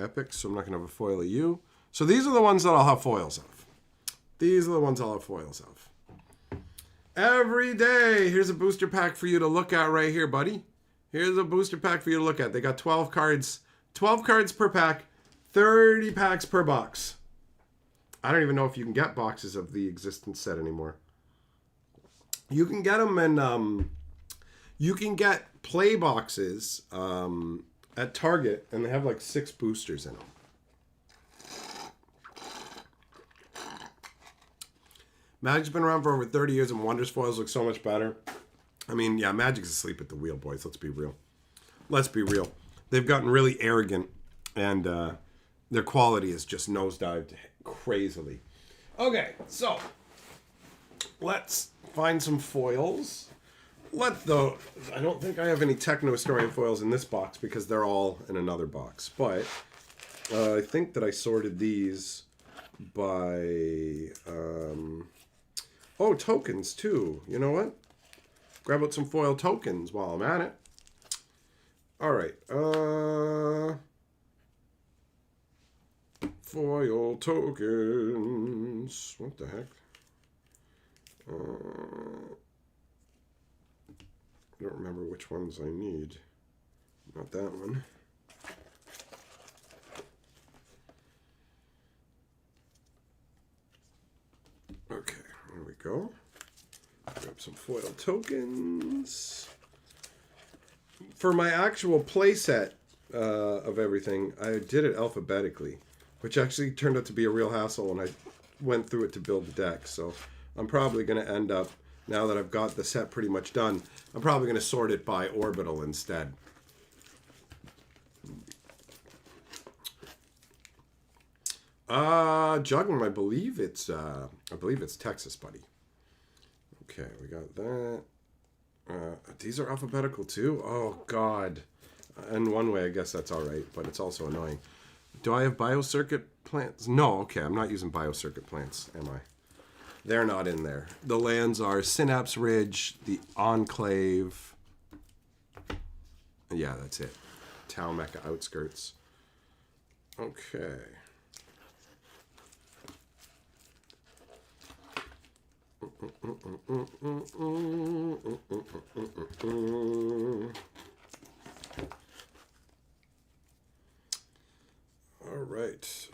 epic, so I'm not going to have a foil of you. So these are the ones that I'll have foils of. These are the ones I'll have foils of. Every day, here's a booster pack for you to look at right here, buddy. Here's a booster pack for you to look at. They got 12 cards. 12 cards per pack. 30 packs per box. I don't even know if you can get boxes of the existence set anymore. You can get them in... you can get play boxes at Target, and they have like 6 boosters in them. Magic's been around for over 30 years, and Wonders foils look so much better. I mean, yeah, Magic's asleep at the wheel, boys. Let's be real. Let's be real. They've gotten really arrogant, and their quality has just nosedived crazily. Okay, so let's find some foils. I don't think I have any Techno Historian foils in this box because they're all in another box. But I think that I sorted these by... tokens too. You know what? Grab out some foil tokens while I'm at it. All right. Foil tokens. What the heck? I don't remember which ones I need. Not that one. Okay, there we go. Grab some foil tokens. For my actual playset of everything, I did it alphabetically, which actually turned out to be a real hassle when I went through it to build the deck. So I'm probably going to end up, now that I've got the set pretty much done, I'm probably going to sort it by orbital instead. Juggling, I believe it's Texas, buddy. Okay, we got that. These are alphabetical too? Oh, God. In one way, I guess that's all right, but it's also annoying. Do I have biocircuit plants? No, okay, I'm not using biocircuit plants, am I? They're not in there. The lands are Synapse Ridge, the Enclave. Yeah, that's it. Tau Mecha Outskirts. Okay. All right.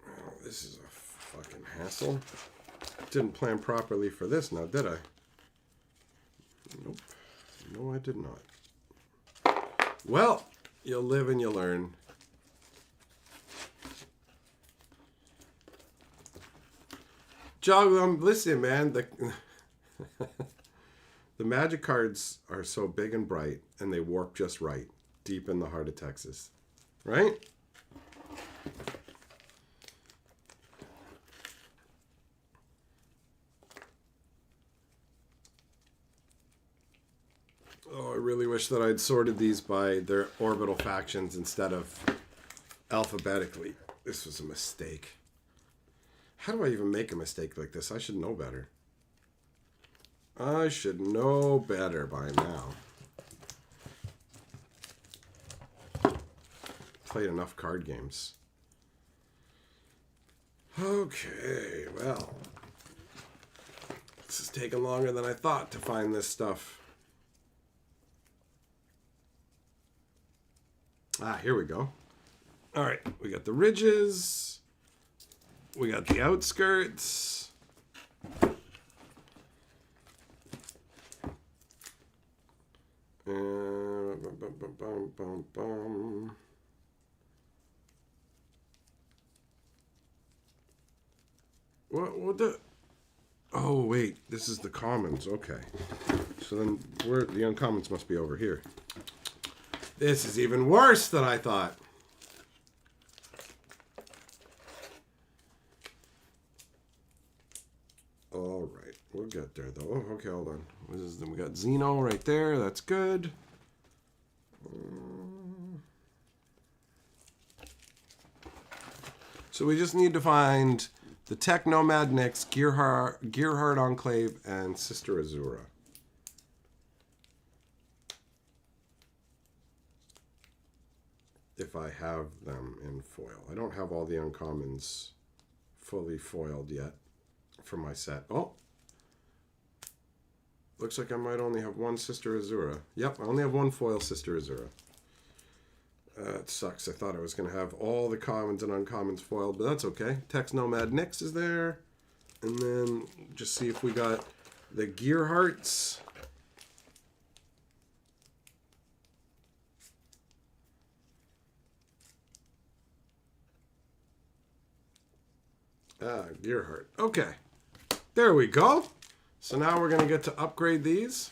Well, this is a fucking hassle. Didn't plan properly for this now, did I? Nope. No, I did not. Well, you'll live and you'll learn. John, listen, man. The magic cards are so big and bright, and they warp just right, deep in the heart of Texas. Right? Oh, I really wish that I'd sorted these by their orbital factions instead of alphabetically. This was a mistake. How do I even make a mistake like this? I should know better. I should know better by now. Played enough card games. Okay, well. This is taking longer than I thought to find this stuff. Ah, here we go. All right, we got the ridges. We got the outskirts. What the? Oh, wait. This is the commons. Okay. So then the uncommons must be over here. This is even worse than I thought. All right. We'll get there, though. Oh, okay, hold on. Then we got Xeno right there. That's good. So we just need to find the Tech Nomad Nyx, Gearheart Enclave, and Sister Azura. If I have them in foil. I don't have all the uncommons fully foiled yet for my set. Oh! Looks like I might only have one Sister Azura. Yep, I only have one foil Sister Azura. It sucks. I thought I was going to have all the commons and uncommons foiled, but that's okay. Tex Nomad Nyx is there. And then just see if we got the Gearhearts. Gearheart. Okay. There we go. So now we're going to get to upgrade these.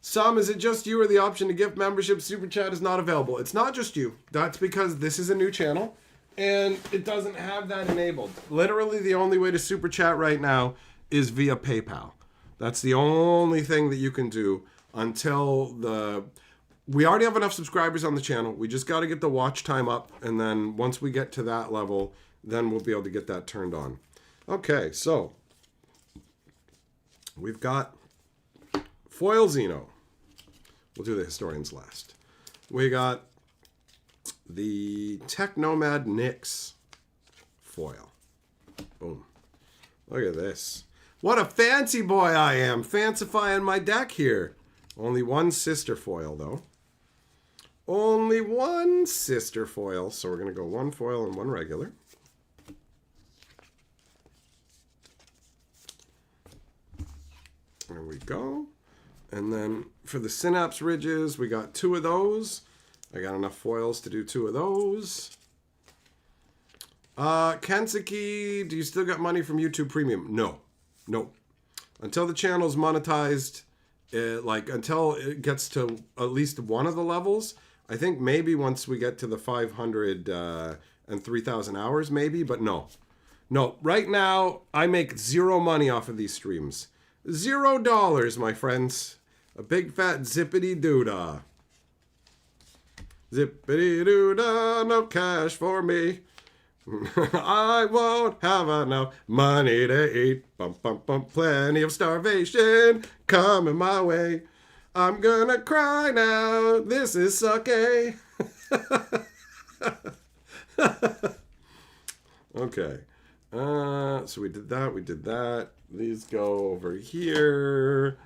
Some, is it just you or the option to gift membership super chat is not available? It's not just you. That's because this is a new channel and it doesn't have that enabled. Literally the only way to super chat right now is via PayPal. That's the only thing that you can do until we already have enough subscribers on the channel. We just got to get the watch time up, and then once we get to that level, then we'll be able to get that turned on. Okay, so we've got foil Xeno. We'll do the historians last. We got the Tech Nomad Nyx foil. Boom. Look at this. What a fancy boy I am. Fancifying my deck here. Only one sister foil, though. Only one sister foil. So we're going to go one foil and one regular. There we go. And then for the Synapse Ridges, we got 2 of those. I got enough foils to do 2 of those. Kensuke, do you still got money from YouTube Premium? No. Nope. Until the channel's monetized, until it gets to at least one of the levels, I think maybe once we get to the 500 and 3,000 hours, maybe, but no. No, right now, I make 0 money off of these streams. $0, my friends. A big fat zippity doodah. Zippity doodah, no cash for me. I won't have enough money to eat. Bump, bump, bump. Plenty of starvation coming my way. I'm gonna cry now. This is sucky. Okay. So we did that. We did that. These go over here.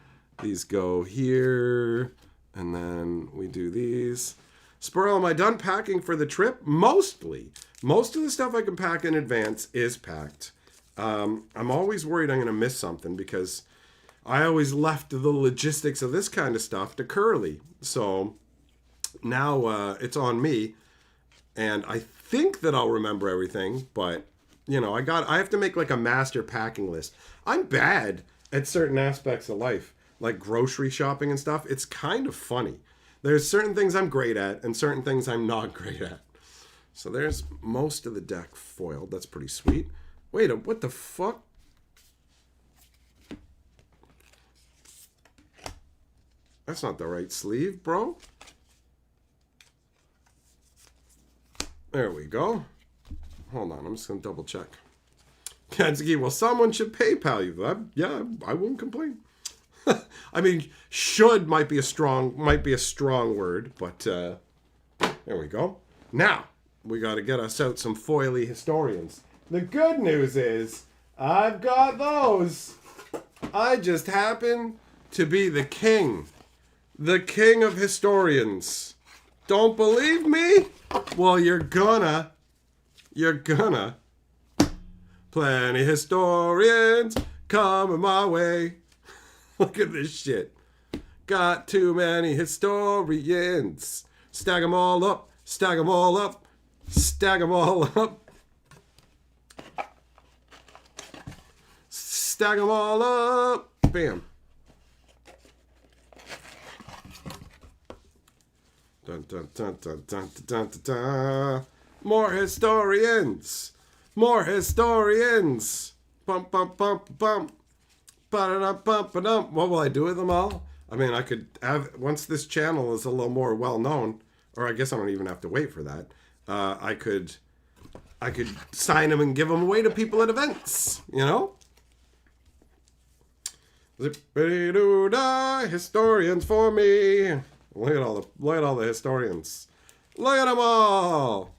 These go here. And then we do these. Sparrow, am I done packing for the trip? Mostly. Most of the stuff I can pack in advance is packed. I'm always worried I'm going to miss something because I always left the logistics of this kind of stuff to Curly. So now it's on me. And I think that I'll remember everything, but I have to make like a master packing list. I'm bad at certain aspects of life, like grocery shopping and stuff. It's kind of funny. There's certain things I'm great at and certain things I'm not great at. So there's most of the deck foiled. That's pretty sweet. Wait, what the fuck? That's not the right sleeve, bro. There we go. Hold on, I'm just going to double check. Kansuki, well, someone should PayPal you. Yeah, I won't complain. I mean, should might be a strong word, but there we go. Now, we got to get us out some foily historians. The good news is, I've got those. I just happen to be the king of historians. Don't believe me? Well, you're gonna. Plenty historians coming my way. Look at this shit. Got too many historians. Stack them all up. Stack them all up. Stack them all up. Stack them all up. Bam. Dun, dun, dun, dun, dun, dun, dun, dun. More historians. More historians. Bump, bump, bump, bump. Ba-da-dum, bump, ba-dum. What will I do with them all? I mean, I could have, once this channel is a little more well-known, or I guess I don't even have to wait for that, I could sign them and give them away to people at events, Zippity-doo-dah, historians for me. Look at all the historians. Look at them all.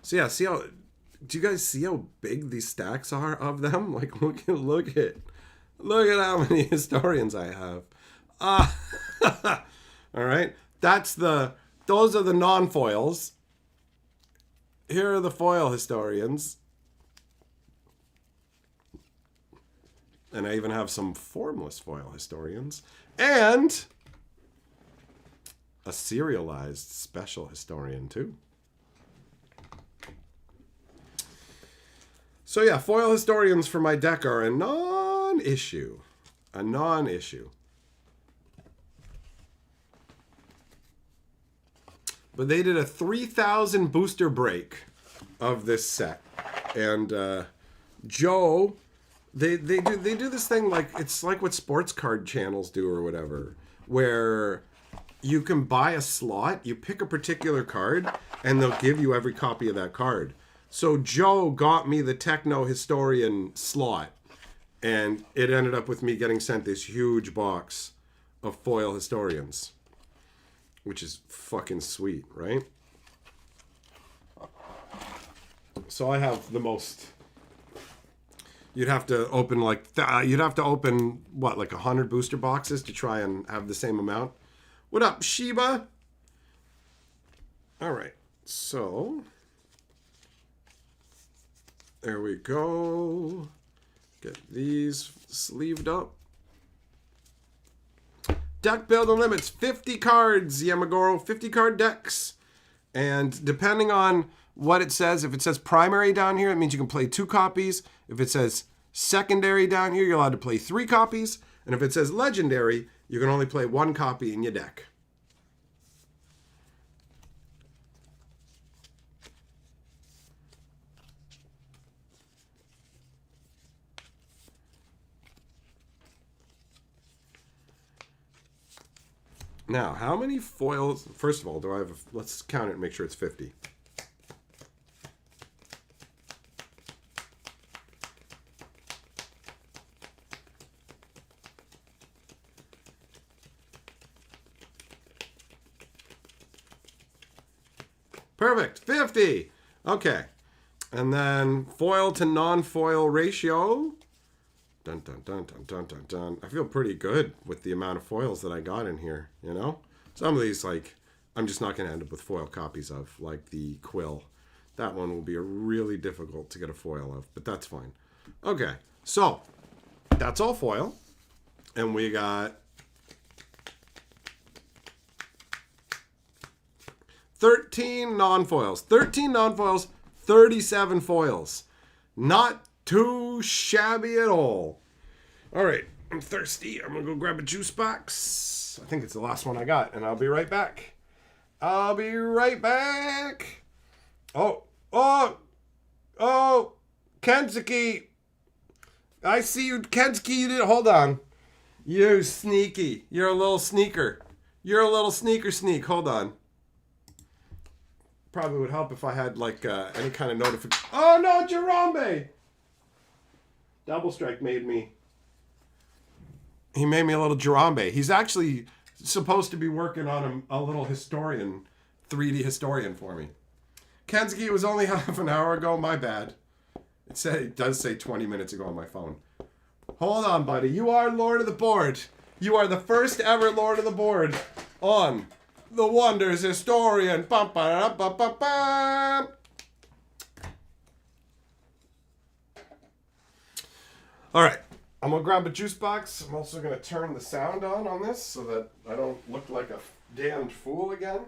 So yeah, do you guys see how big these stacks are of them? Like, look at how many historians I have. All right. Those are the non-foils. Here are the foil historians. And I even have some formless foil historians. And a serialized special historian, too. So yeah, foil historians for my deck are a non-issue. A non-issue. But they did a 3,000 booster break of this set. And Joe, they do this thing like, it's like what sports card channels do or whatever, where you can buy a slot, you pick a particular card, and they'll give you every copy of that card. So Joe got me the Techno Historian slot, and it ended up with me getting sent this huge box of foil historians, which is fucking sweet, right? So I have the most. You'd have to open like 100 booster boxes to try and have the same amount. What up, Sheba? All right, so there we go. Get these sleeved up. Deck building limits, 50 cards, Yamagoro, 50 card decks. And depending on what it says, if it says primary down here, it means you can play 2 copies. If it says secondary down here, you're allowed to play 3 copies. And if it says legendary, you can only play 1 copy in your deck. Now, how many foils? First of all, do I have? Let's count it and make sure it's 50. Perfect. 50. Okay. And then foil to non-foil ratio. Dun, dun, dun, dun, dun, dun, dun. I feel pretty good with the amount of foils that I got in here, you know? Some of these, like, I'm just not going to end up with foil copies of, like the Quill. That one will be really difficult to get a foil of, but that's fine. Okay, so that's all foil. And we got 13 non-foils. 13 non-foils, 37 foils. Not too shabby at all. All right, I'm thirsty. I'm going to go grab a juice box. I think it's the last one I got, and I'll be right back. I'll be right back. Oh, Kensuke. I see you, Kensuke. You didn't. Hold on. You sneaky. You're a little sneaker. You're a little sneak. Hold on. Probably would help if I had, like, any kind of notification. Oh, no, Jirambe. Double Strike made me. He made me a little Jirambe. He's actually supposed to be working on a little historian, 3D historian for me. Kensuke, it was only half an hour ago. My bad. It does say 20 minutes ago on my phone. Hold on, buddy. You are Lord of the Board. You are the first ever Lord of the Board on The Wonders Historian. Bum, ba, da, bum, bum, bum. All right. I'm going to grab a juice box. I'm also going to turn the sound on this so that I don't look like a damned fool again.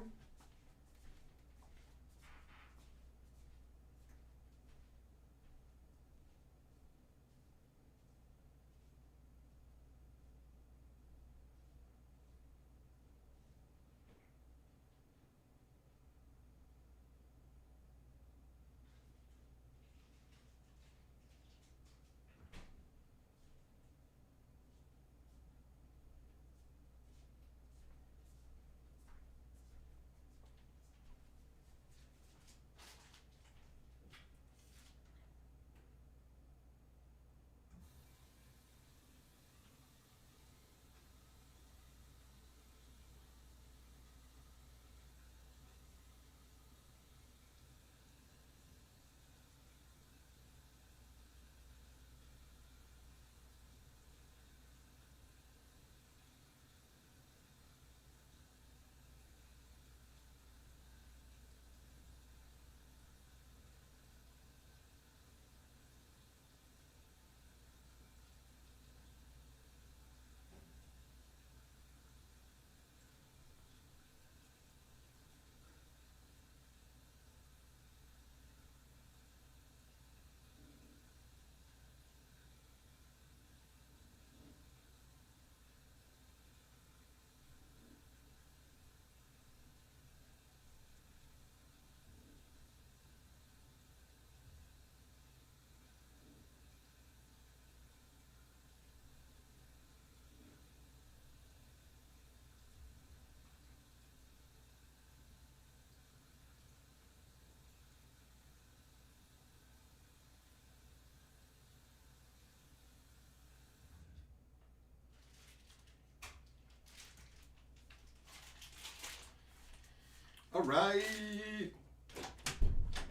All right.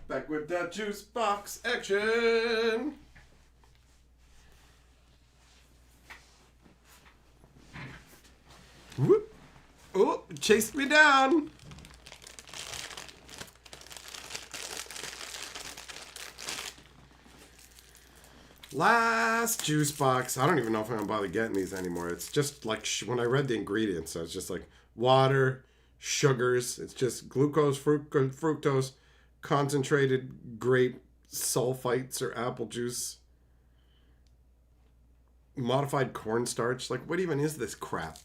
Back with that juice box action. Whoop. Oh, chased me down. Last juice box. I don't even know if I'm going to bother getting these anymore. It's just like when I read the ingredients, I was just like water, sugars. It's just glucose, fructose, concentrated grape sulfites or apple juice, modified cornstarch. Like, what even is this crap?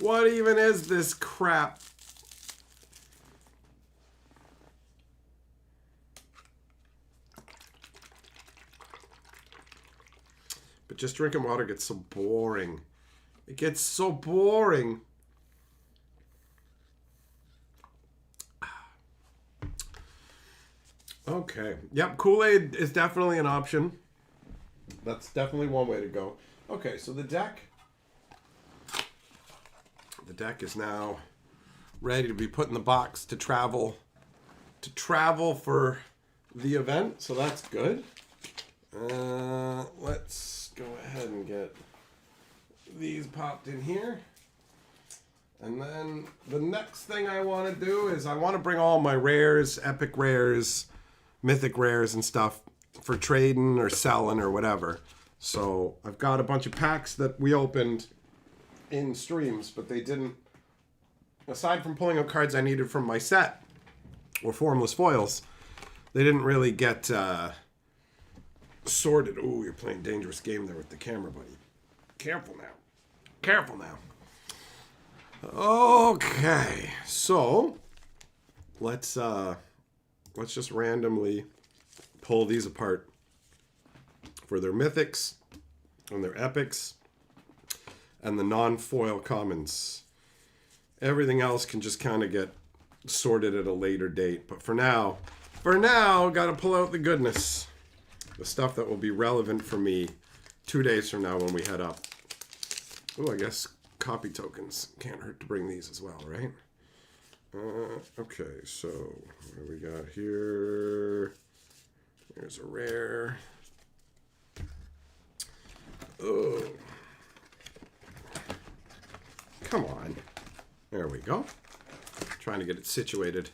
What even is this crap? But just drinking water gets so boring. It gets so boring. Okay. Yep, Kool-Aid is definitely an option. That's definitely one way to go. Okay, so the deck is now ready to be put in the box to travel to travel for the event, so that's good. Let's go ahead and get these popped in here. And then the next thing I want to do is I want to bring all my rares, epic rares, mythic rares and stuff for trading or selling or whatever. So I've got a bunch of packs that we opened in streams, but they didn't, aside from pulling out cards I needed from my set or formless foils, they didn't really get sorted. Ooh, you're playing dangerous game there with the camera, buddy. Careful now. Careful now. Okay, so let's just randomly pull these apart for their mythics and their epics and the non-foil commons. Everything else can just kind of get sorted at a later date, but for now, gotta pull out the goodness, the stuff that will be relevant for me 2 days from now when we head up. Oh, I guess copy tokens can't hurt to bring these as well, right? Okay, so what do we got here? There's a rare. Oh, come on. There we go. Trying to get it situated.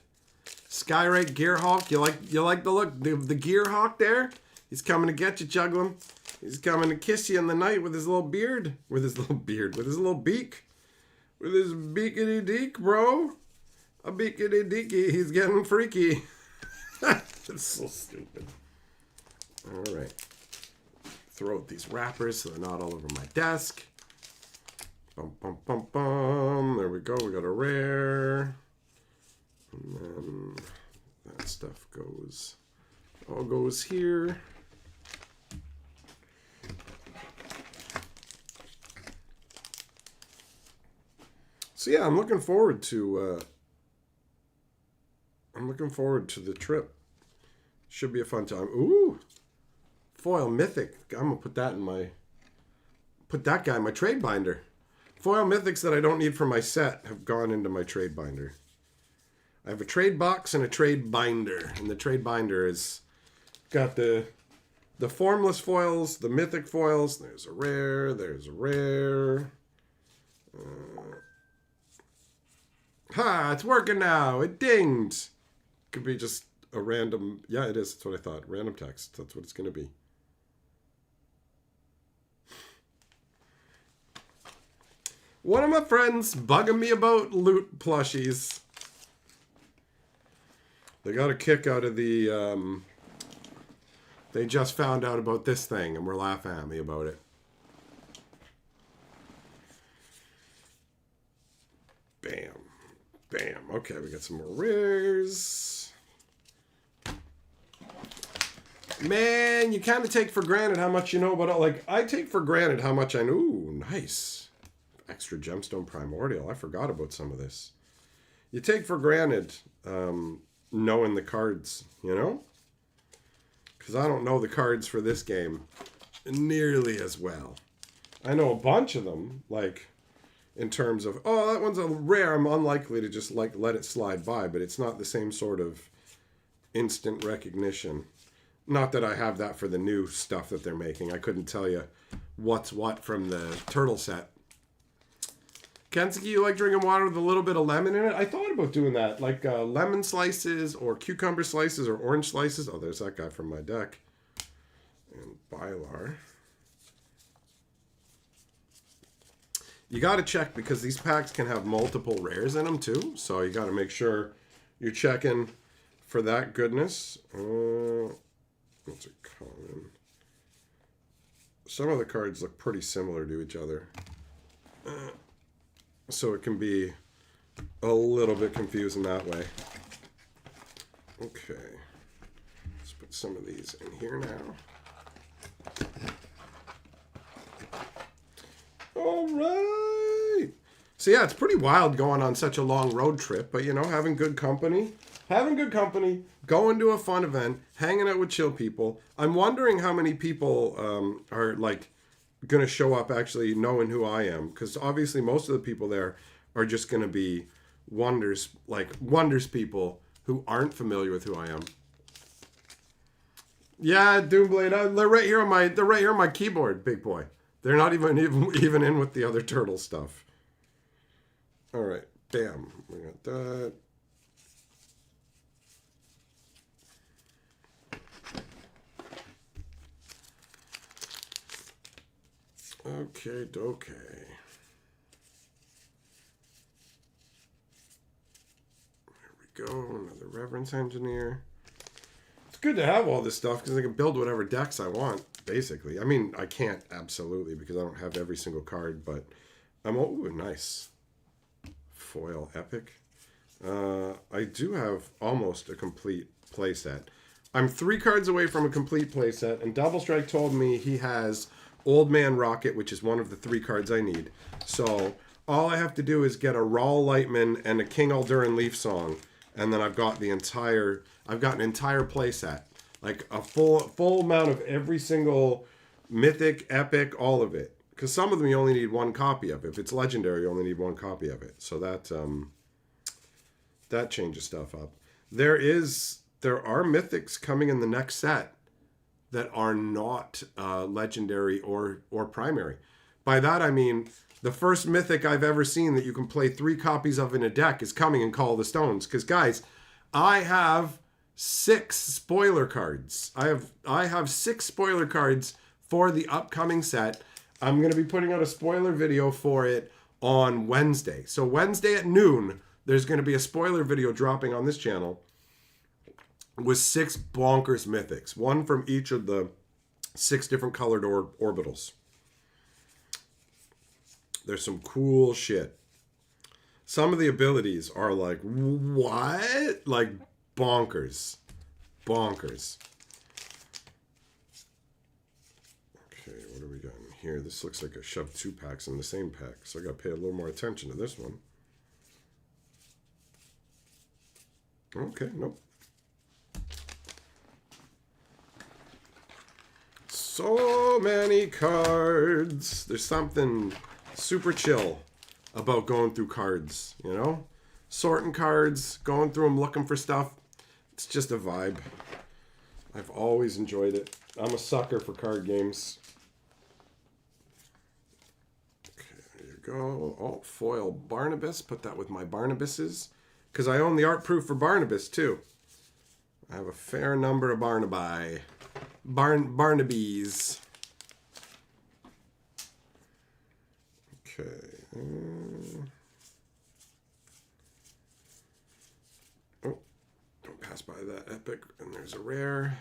Skyrake Gearhawk. You like the look? The Gearhawk there? He's coming to get you, Juggling. He's coming to kiss you in the night with his little beard. With his little beard. With his little beak. With his beakity deek, bro. A beakity deeky. He's getting freaky. That's so stupid. Alright. Throw out these wrappers so they're not all over my desk. Bum, bum, bum, bum. There we go. We got a rare. And then that stuff all goes here. So yeah, I'm looking forward to the trip. Should be a fun time. Ooh, foil mythic. I'm gonna put that guy in my trade binder. Foil mythics that I don't need for my set have gone into my trade binder. I have a trade box and a trade binder, and the trade binder is got the formless foils, the mythic foils. There's a rare. There's a rare. It's working now. It dinged. Could be just a random... Yeah, it is. That's what I thought. Random text. That's what it's going to be. One of my friends bugging me about loot plushies. They got a kick out of the... They just found out about this thing and were laughing at me about it. Bam. Bam. Okay, we got some more rares. Man, you kind of take for granted how much you know about it. Like, I take for granted how much I know. Ooh, nice. Extra gemstone primordial. I forgot about some of this. You take for granted knowing the cards, you know? Because I don't know the cards for this game nearly as well. I know a bunch of them, like... in terms of, oh, that one's a rare, I'm unlikely to just like let it slide by, but it's not the same sort of instant recognition. Not that I have that for the new stuff that they're making. I couldn't tell you what's what from the turtle set. Kensuke, you like drinking water with a little bit of lemon in it? I thought about doing that, like lemon slices or cucumber slices or orange slices. Oh, there's that guy from my deck. And Bylar. You got to check because these packs can have multiple rares in them too. So you got to make sure you're checking for that goodness. What's a common? Some of the cards look pretty similar to each other. So it can be a little bit confusing that way. Okay. Let's put some of these in here now. All right. So yeah, it's pretty wild going on such a long road trip, but you know, having good company, going to a fun event, hanging out with chill people. I'm wondering how many people are like going to show up actually knowing who I am, because obviously most of the people there are just going to be wonders people who aren't familiar with who I am. Yeah, Doomblade. They're right here on my keyboard, big boy. They're not even in with the other turtle stuff. All right, bam. We got that. Okay, okay. There we go. Another Reverence Engineer. It's good to have all this stuff because I can build whatever decks I want, basically. I mean, I can't absolutely because I don't have every single card, but I'm... Oh, nice. Foil Epic. I do have almost a complete playset. I'm 3 cards away from a complete playset, and Double Strike told me he has Old Man Rocket, which is one of the 3 cards I need. So all I have to do is get a Raul Lightman and a King Alduran Leaf Song, and then I've got an entire playset, like a full amount of every single mythic, epic, all of it. Because some of them you only need 1 copy of. If it's legendary, you only need 1 copy of it. So that changes stuff up. There are mythics coming in the next set that are not legendary or primary. By that I mean the first mythic I've ever seen that you can play 3 copies of in a deck is coming in Call of the Stones. Because guys, I have 6 spoiler cards. I have 6 spoiler cards for the upcoming set. I'm going to be putting out a spoiler video for it on Wednesday. So Wednesday at noon, there's going to be a spoiler video dropping on this channel with 6 bonkers mythics. 1 from each of the 6 different colored orbitals. There's some cool shit. Some of the abilities are like, what? Like bonkers. Bonkers. Okay, what do we got in here? This looks like I shoved 2 packs in the same pack, so I got to pay a little more attention to this one. Okay, nope. So many cards. There's something super chill about going through cards, you know? Sorting cards, going through them, looking for stuff. It's just a vibe. I've always enjoyed it. I'm a sucker for card games. Okay, there you go. Oh, foil Barnabas. Put that with my Barnabases. Because I own the art proof for Barnabas, too. I have a fair number of Barnabys. Okay. Oh, don't pass by that epic. And there's a rare.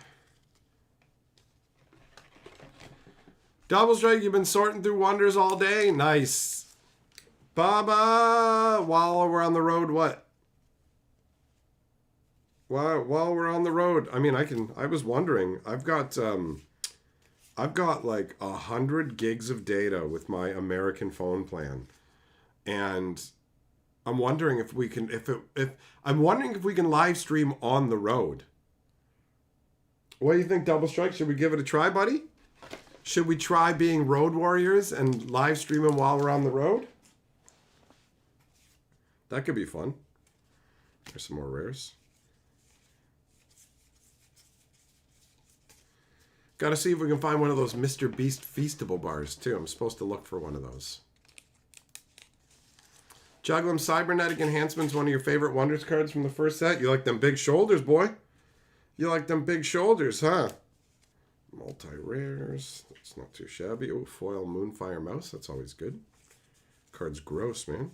Double Strike, you've been sorting through wonders all day. Nice. Baba, while we're on the road, what? While we're on the road, I mean, I was wondering, I've got like 100 gigs of data with my American phone plan. And I'm wondering if we can, I'm wondering if we can live stream on the road. What do you think, Double Strike? Should we give it a try, buddy? Should we try being road warriors and live streaming while we're on the road? That could be fun. There's some more rares. Got to see if we can find one of those Mr. Beast Feastable bars, too. I'm supposed to look for one of those. Juglum Cybernetic Enhancement's one of your favorite Wonders cards from the first set. You like them big shoulders, boy. You like them big shoulders, huh? Multi-rares. That's not too shabby. Oh, foil Moonfire Mouse. That's always good. Card's gross, man.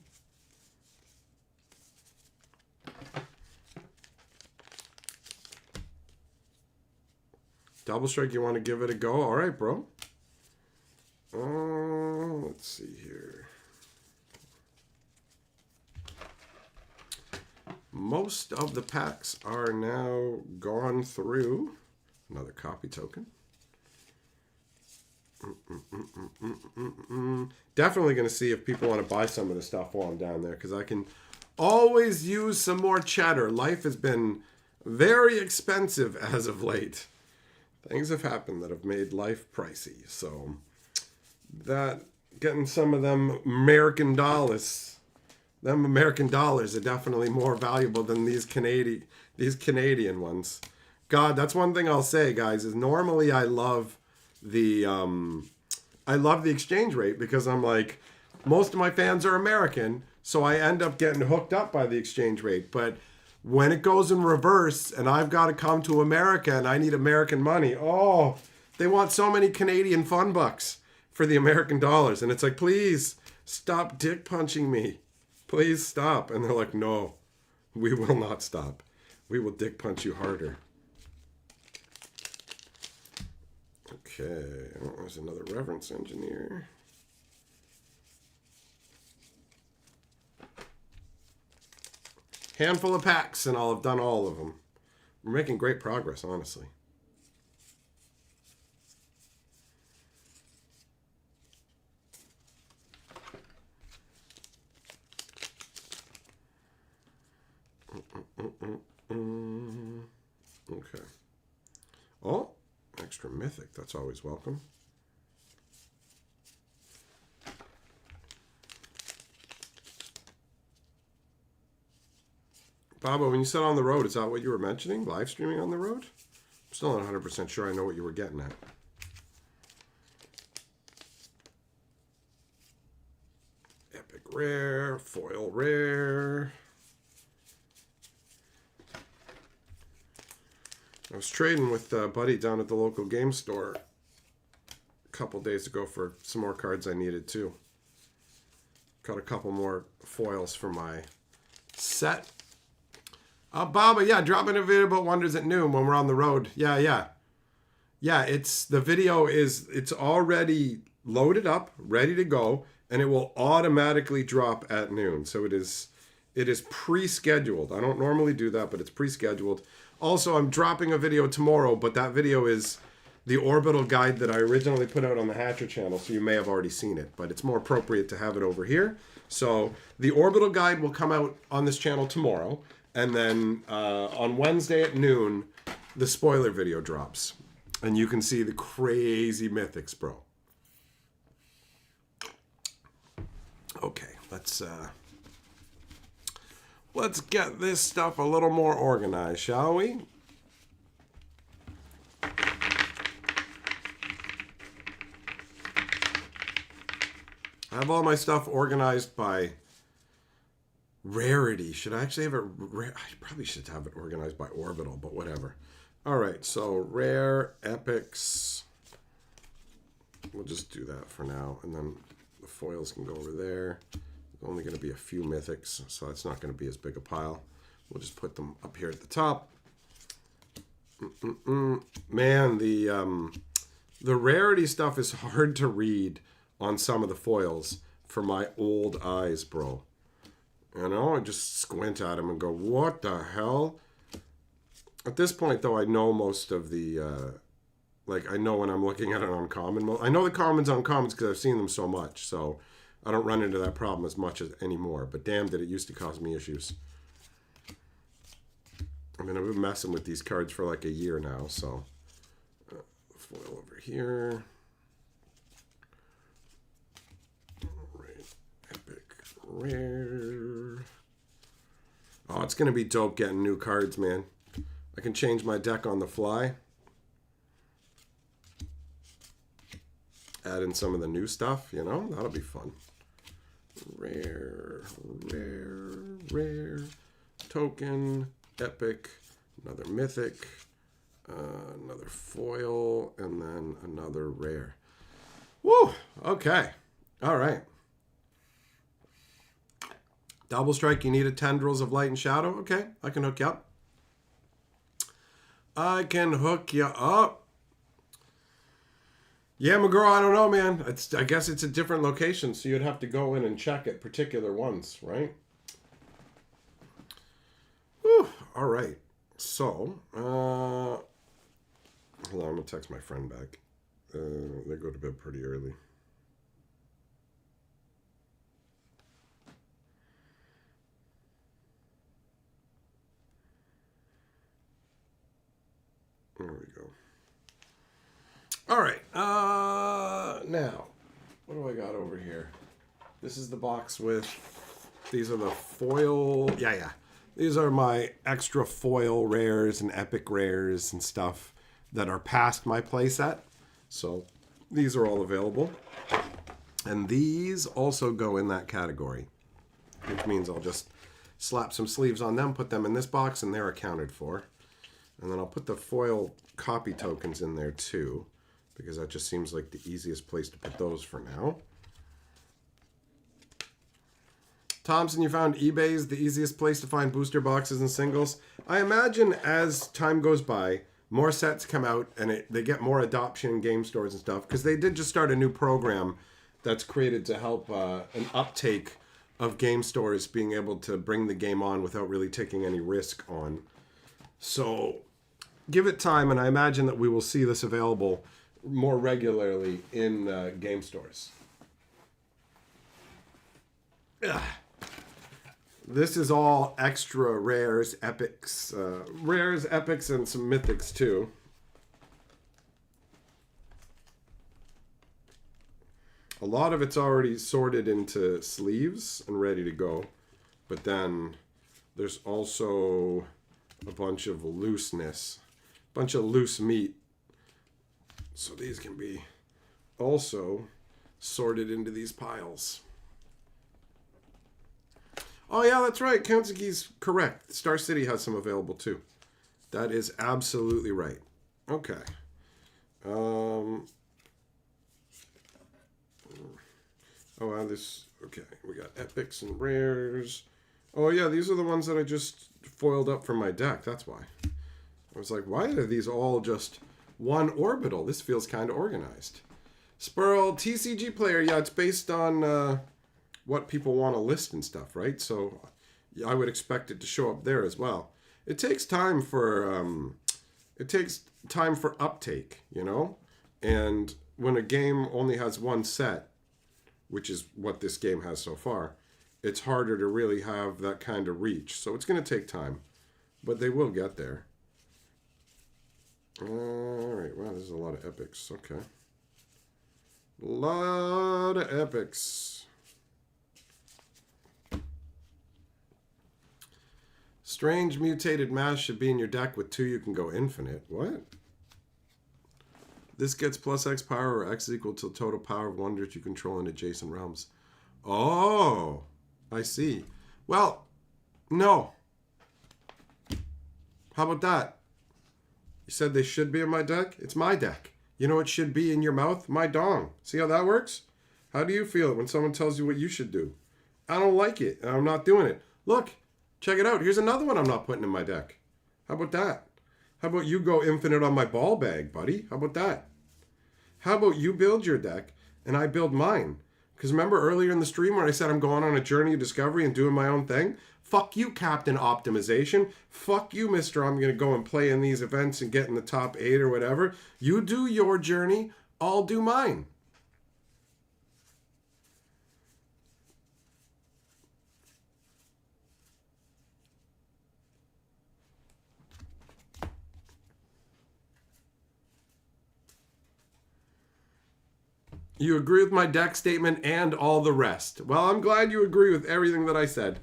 Double Strike, you want to give it a go? All right, bro. Let's see here. Most of the packs are now gone through. Another copy token. Definitely going to see if people want to buy some of the stuff while I'm down there, because I can always use some more cheddar. Life has been very expensive as of late. Things have happened that have made life pricey. So that getting some of them American dollars them American dollars are definitely more valuable than these Canadian ones. God, that's one thing I'll say, guys, is normally the I love the exchange rate because I'm like, most of my fans are American, so I end up getting hooked up by the exchange rate. But when it goes in reverse and I've got to come to America and I need American money, oh, they want so many Canadian fun bucks for the American dollars. And it's like, please stop dick punching me. Please stop. And they're like, no, we will not stop. We will dick punch you harder. Okay, oh, there's another reverence engineer. Handful of packs and I'll have done all of them. We're making great progress, honestly. Okay. Oh, extra mythic. That's always welcome. Baba, when you said on the road, is that what you were mentioning? Live streaming on the road? I'm still not 100% sure I know what you were getting at. Epic rare, foil rare. I was trading with a buddy down at the local game store a couple days ago for some more cards I needed too. Got a couple more foils for my set. Baba, yeah, dropping a video about Wonders at noon when we're on the road. Yeah, the video it's already loaded up, ready to go, and it will automatically drop at noon. So it is pre-scheduled. I don't normally do that, but it's pre-scheduled. Also, I'm dropping a video tomorrow, but that video is the orbital guide that I originally put out on the Hatcher channel, so you may have already seen it, but it's more appropriate to have it over here. So the orbital guide will come out on this channel tomorrow, and then on Wednesday at noon, the spoiler video drops. And you can see the crazy mythics, bro. Okay, let's get this stuff a little more organized, shall we? I have all my stuff organized by rarity. Should I actually have it? I probably should have it organized by orbital, but whatever. All right, so rare, epics. We'll just do that for now, and then the foils can go over there. There's only going to be a few mythics, so it's not going to be as big a pile. We'll just put them up here at the top. Man, the rarity stuff is hard to read on some of the foils for my old eyes, bro. You know, I just squint at them and go, what the hell? At this point, though, I know most of the, I know when I'm looking at an uncommon. I know the commons uncommons because I've seen them so much, so I don't run into that problem as much as anymore. But damn, did it used to cause me issues. I mean, I've been messing with these cards for like a year now, so. Foil over here. Right, epic, rare. Oh, it's going to be dope getting new cards, man. I can change my deck on the fly. Add in some of the new stuff, you know? That'll be fun. Rare, rare, rare. Token, epic, another mythic, another foil, and then another rare. Woo! Okay. All right. Double strike, you needed tendrils of light and shadow? Okay, I can hook you up. I can hook you up. Yeah, McGraw, I don't know, man. I guess it's a different location, so you'd have to go in and check at particular ones, right? Whew, all right. So, hold on, I'm going to text my friend back. They go to bed pretty early. There we go. All right. Now, what do I got over here? This is the box with These are the foil. Yeah. These are my extra foil rares and epic rares and stuff that are past my playset. So these are all available. And these also go in that category, which means I'll just slap some sleeves on them, put them in this box, and they're accounted for. And then I'll put the foil copy tokens in there too, because that just seems like the easiest place to put those for now. Thompson, you found eBay is the easiest place to find booster boxes and singles. I imagine as time goes by, more sets come out and they get more adoption in game stores and stuff, because they did just start a new program that's created to help an uptake of game stores being able to bring the game on without really taking any risk on. So give it time, and I imagine that we will see this available more regularly in game stores. Ugh. This is all extra rares, epics, epics, and some mythics too. A lot of it's already sorted into sleeves and ready to go, but then there's also a bunch of looseness, bunch of loose meat. So these can be also sorted into these piles. Oh, yeah, that's right. Kansuki's correct. Star City has some available, too. That is absolutely right. Okay. Oh, this... Okay, we got epics and rares. Oh, yeah, these are the ones that I just foiled up from my deck. That's why. I was like, why are these all just one orbital? This feels kind of organized. Spurl, TCG player. Yeah, it's based on... what people want to list and stuff, right? So I would expect it to show up there as well. It takes time for uptake, you know? And when a game only has one set, which is what this game has so far, it's harder to really have that kind of reach. So it's going to take time, but they will get there. All right, wow, there's a lot of epics. Okay. A lot of epics. Strange mutated mass should be in your deck. With 2 you can go infinite. What? This gets plus X power, or X is equal to the total power of wonders you control in adjacent realms. Oh, I see. Well, no. How about that? You said they should be in my deck? It's my deck. You know what should be in your mouth? My dong. See how that works? How do you feel when someone tells you what you should do? I don't like it, and I'm not doing it. Look. Check it out. Here's another one I'm not putting in my deck. How about that? How about you go infinite on my ball bag, buddy? How about that? How about you build your deck and I build mine? Because remember earlier in the stream where I said I'm going on a journey of discovery and doing my own thing? Fuck you, Captain Optimization. Fuck you, Mr. I'm going to go and play in these events and get in the top 8 or whatever. You do your journey. I'll do mine. You agree with my deck statement and all the rest. Well, I'm glad you agree with everything that I said.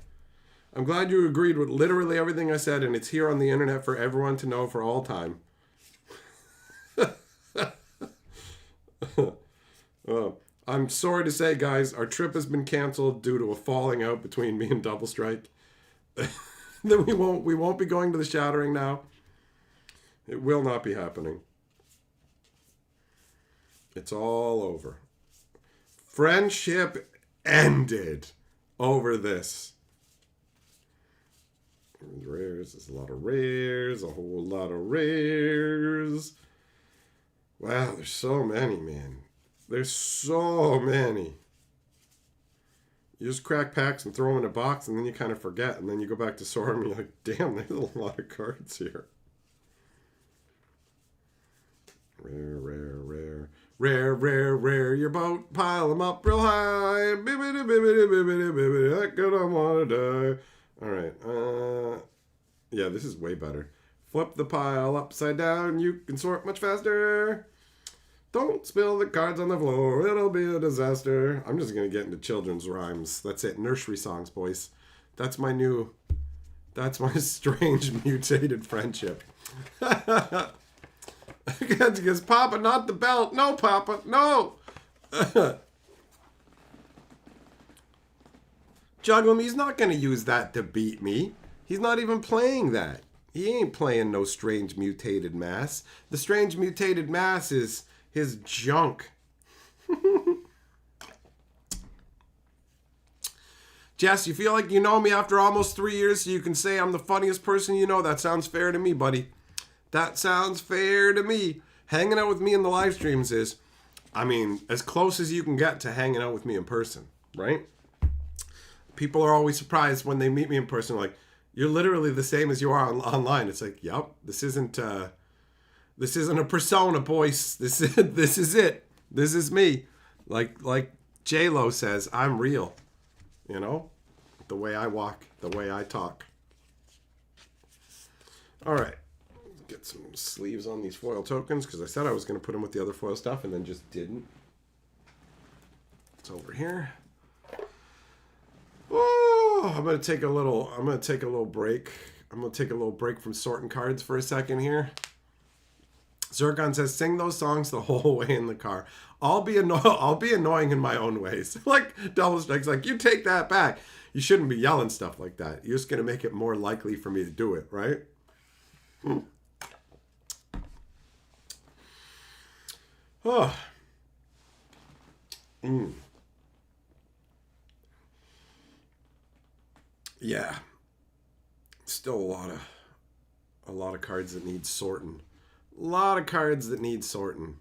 I'm glad you agreed with literally everything I said, and it's here on the internet for everyone to know for all time. Well, I'm sorry to say, guys, our trip has been canceled due to a falling out between me and Double Strike. Then we won't be going to the Shattering now. It will not be happening. It's all over. Friendship ended over this. Rares. There's a lot of rares. A whole lot of rares. Wow, there's so many, man. There's so many. You just crack packs and throw them in a box, and then you kind of forget, and then you go back to sort them, and you're like, damn, there's a lot of cards here. Rare, your boat, pile them up real high. Bibbidi, bibbidi, bibbidi, bibbidi, that good, I wanna die. Alright, yeah, this is way better. Flip the pile upside down, you can sort much faster. Don't spill the cards on the floor. It'll be a disaster. I'm just going to get into children's rhymes. That's it. Nursery songs, boys. That's my strange mutated friendship. Because Papa, not the belt. No, Papa, no. Juggum, he's not going to use that to beat me. He's not even playing that. He ain't playing no strange mutated mass. The strange mutated mass is his junk. Jess, you feel like you know me after almost 3 years, so you can say I'm the funniest person you know. That sounds fair to me, buddy. That sounds fair to me. Hanging out with me in the live streams is, I mean, as close as you can get to hanging out with me in person, right? People are always surprised when they meet me in person, like, you're literally the same as you are online. It's like, yep, this isn't a persona, boys. This is it. This is me. Like J-Lo says, I'm real. You know, the way I walk, the way I talk. All right, get some sleeves on these foil tokens because I said I was going to put them with the other foil stuff and then just didn't. It's over here. Oh, I'm gonna take a little break. I'm gonna take a little break from sorting cards for a second here. Zircon says, "Sing those songs the whole way in the car. I'll be annoying in my own ways." Like Double Strike's like, you take that back. You shouldn't be yelling stuff like that. You're just gonna make it more likely for me to do it, right? Oh. Yeah. Still a lot of cards that need sorting. A lot of cards that need sorting.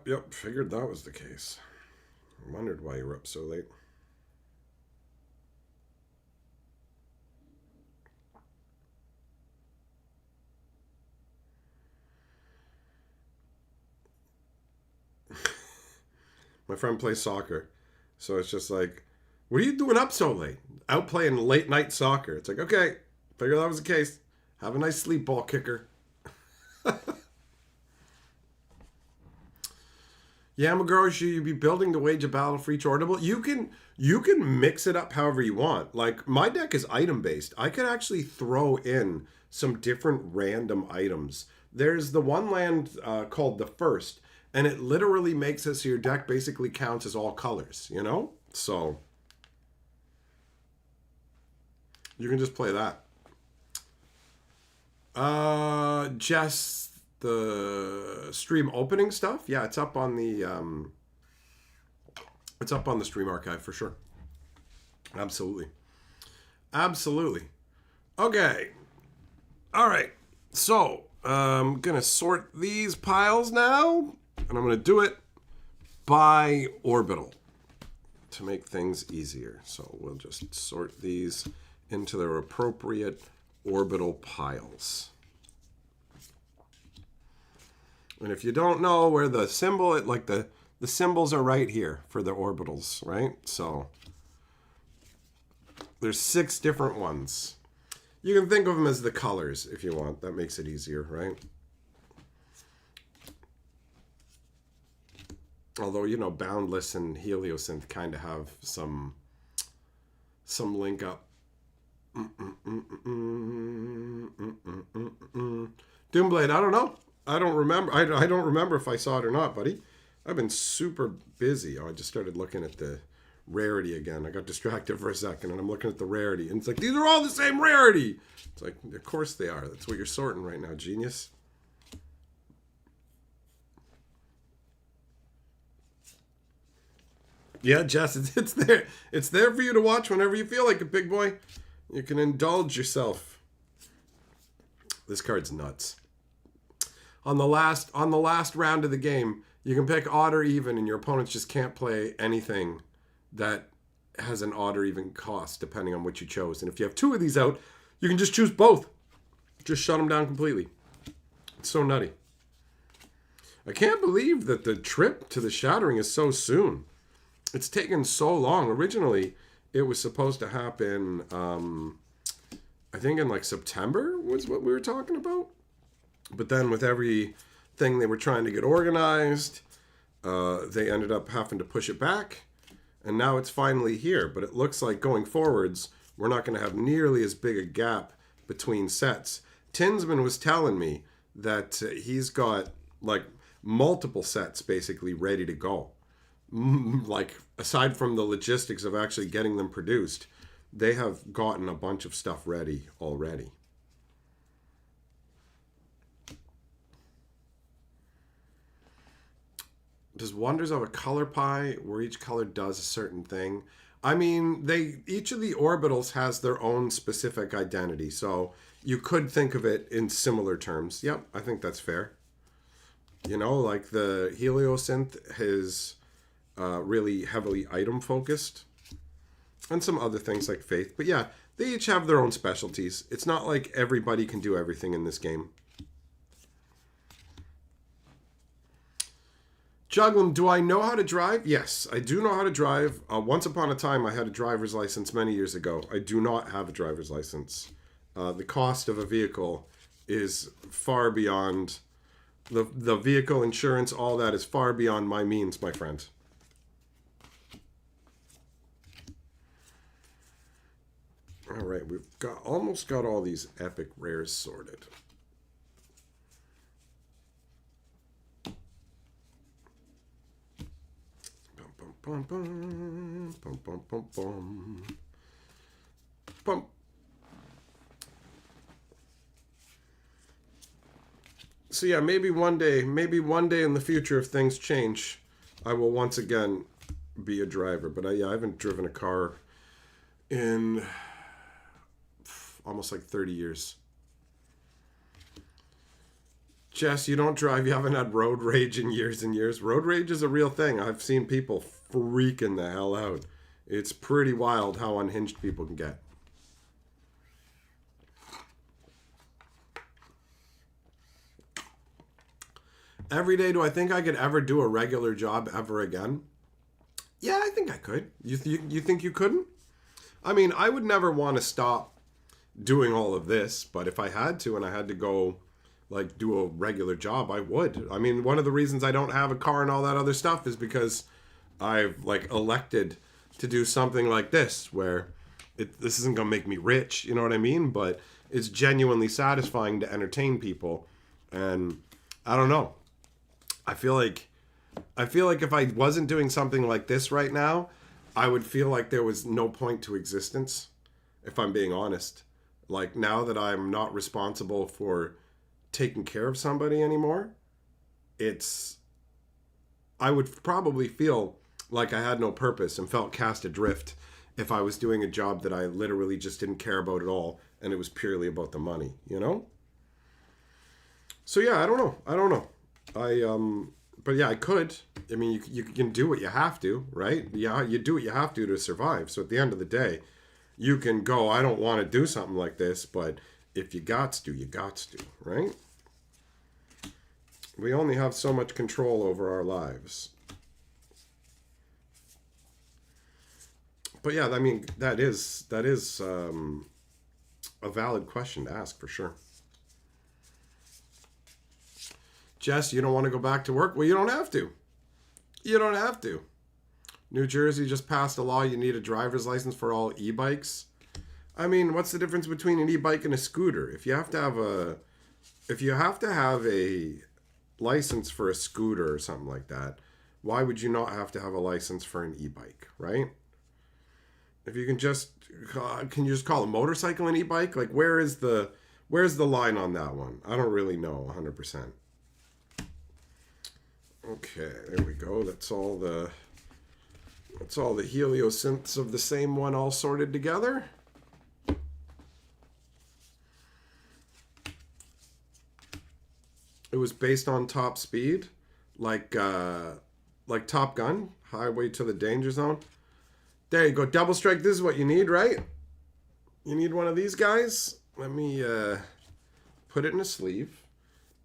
Yep. Figured that was the case. I wondered why you were up so late. My friend plays soccer. So it's just like, what are you doing up so late? Out playing late night soccer. It's like, okay, figure that was the case. Have a nice sleep, ball kicker. Yeah, McGraw, should you be building to wage a battle for each ornament? You can mix it up however you want. Like, my deck is item based. I could actually throw in some different random items. There's the one land called the First, and it literally makes it so your deck basically counts as all colors, you know? So you can just play that. Jess, the stream opening stuff, yeah, it's up on the stream archive for sure. Absolutely. Okay. All right. So I'm gonna sort these piles now, and I'm gonna do it by orbital to make things easier. So we'll just sort these into their appropriate orbital piles. And if you don't know where the symbol, the symbols are right here for the orbitals, right? So there's 6 different ones. You can think of them as the colors if you want. That makes it easier, right? Although, you know, Boundless and Heliosynth kind of have some link up. Doomblade, I don't know. I don't remember. I don't remember if I saw it or not, buddy. I've been super busy. Oh, I just started looking at the rarity again. I got distracted for a second, and I'm looking at the rarity. And it's like, these are all the same rarity. It's like, of course they are. That's what you're sorting right now, genius. Yeah, Jess, it's there. It's there for you to watch whenever you feel like it, big boy. You can indulge yourself. This card's nuts. On the last round of the game, you can pick odd or even, and your opponents just can't play anything that has an odd or even cost, depending on what you chose. And if you have 2 of these out, you can just choose both. Just shut them down completely. It's so nutty. I can't believe that the trip to the Shattering is so soon. It's taken so long. Originally, It was supposed to happen, I think in like September was what we were talking about. But then with everything they were trying to get organized, they ended up having to push it back. And now it's finally here. But it looks like going forwards, we're not going to have nearly as big a gap between sets. Tinsman was telling me that he's got like multiple sets basically ready to go. Like, aside from the logistics of actually getting them produced, they have gotten a bunch of stuff ready already. Does Wonders have a color pie where each color does a certain thing? I mean, each of the orbitals has their own specific identity, so you could think of it in similar terms. Yep, I think that's fair. You know, like the heliosynth is really heavily item focused, and some other things like faith. But yeah, they each have their own specialties. It's not like everybody can do everything in this game. Juglum, do I know how to drive? Yes, I do know how to drive. Once upon a time, I had a driver's license many years ago. I do not have a driver's license. The cost of a vehicle is far beyond the vehicle insurance. All that is far beyond my means, my friend. All right, we've almost got all these epic rares sorted. Bum, bum, bum, bum, bum, bum. Bum. So yeah, maybe one day in the future, if things change, I will once again be a driver. But I haven't driven a car in almost like 30 years. Jess, you don't drive. You haven't had road rage in years and years. Road rage is a real thing. I've seen people freaking the hell out. It's pretty wild how unhinged people can get. Every day, do I think I could ever do a regular job ever again? Yeah, I think I could. You think you couldn't? I mean, I would never want to stop doing all of this, but if I had to and I had to go like do a regular job, I would. I mean, one of the reasons I don't have a car and all that other stuff is because I've like elected to do something like this where this isn't going to make me rich, you know what I mean? But it's genuinely satisfying to entertain people. And I don't know. I feel like if I wasn't doing something like this right now, I would feel like there was no point to existence, if I'm being honest. Like, now that I'm not responsible for taking care of somebody anymore, I would probably feel like I had no purpose and felt cast adrift if I was doing a job that I literally just didn't care about at all and it was purely about the money, you know? So yeah, I don't know. But yeah, I could. I mean, you can do what you have to, right? Yeah, you do what you have to survive. So at the end of the day, you can go, I don't want to do something like this, but if you got to, you got to, right? We only have so much control over our lives. But yeah, I mean, that is a valid question to ask for sure. Jess, you don't want to go back to work? Well, you don't have to. You don't have to. New Jersey just passed a law you need a driver's license for all e-bikes. I mean, what's the difference between an e-bike and a scooter? If you have to have a license for a scooter or something like that, why would you not have to have a license for an e-bike, right? If you can you just call a motorcycle an e-bike? Like, where's the line on that one? I don't really know 100%. Okay, there we go. That's all the heliosynths of the same one all sorted together. It was based on top speed, like Top Gun, Highway to the Danger Zone. There you go, Double Strike. This is what you need, right? You need one of these guys. Let me put it in a sleeve,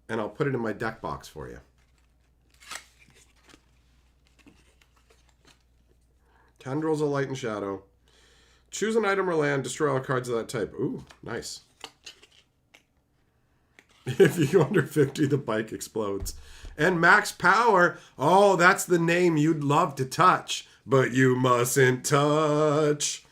and I'll put it in my deck box for you. Tendrils of Light and Shadow. Choose an item or land, destroy all cards of that type. Ooh, nice. If you go under 50, the bike explodes. And max power. Oh, that's the name you'd love to touch, but you mustn't touch.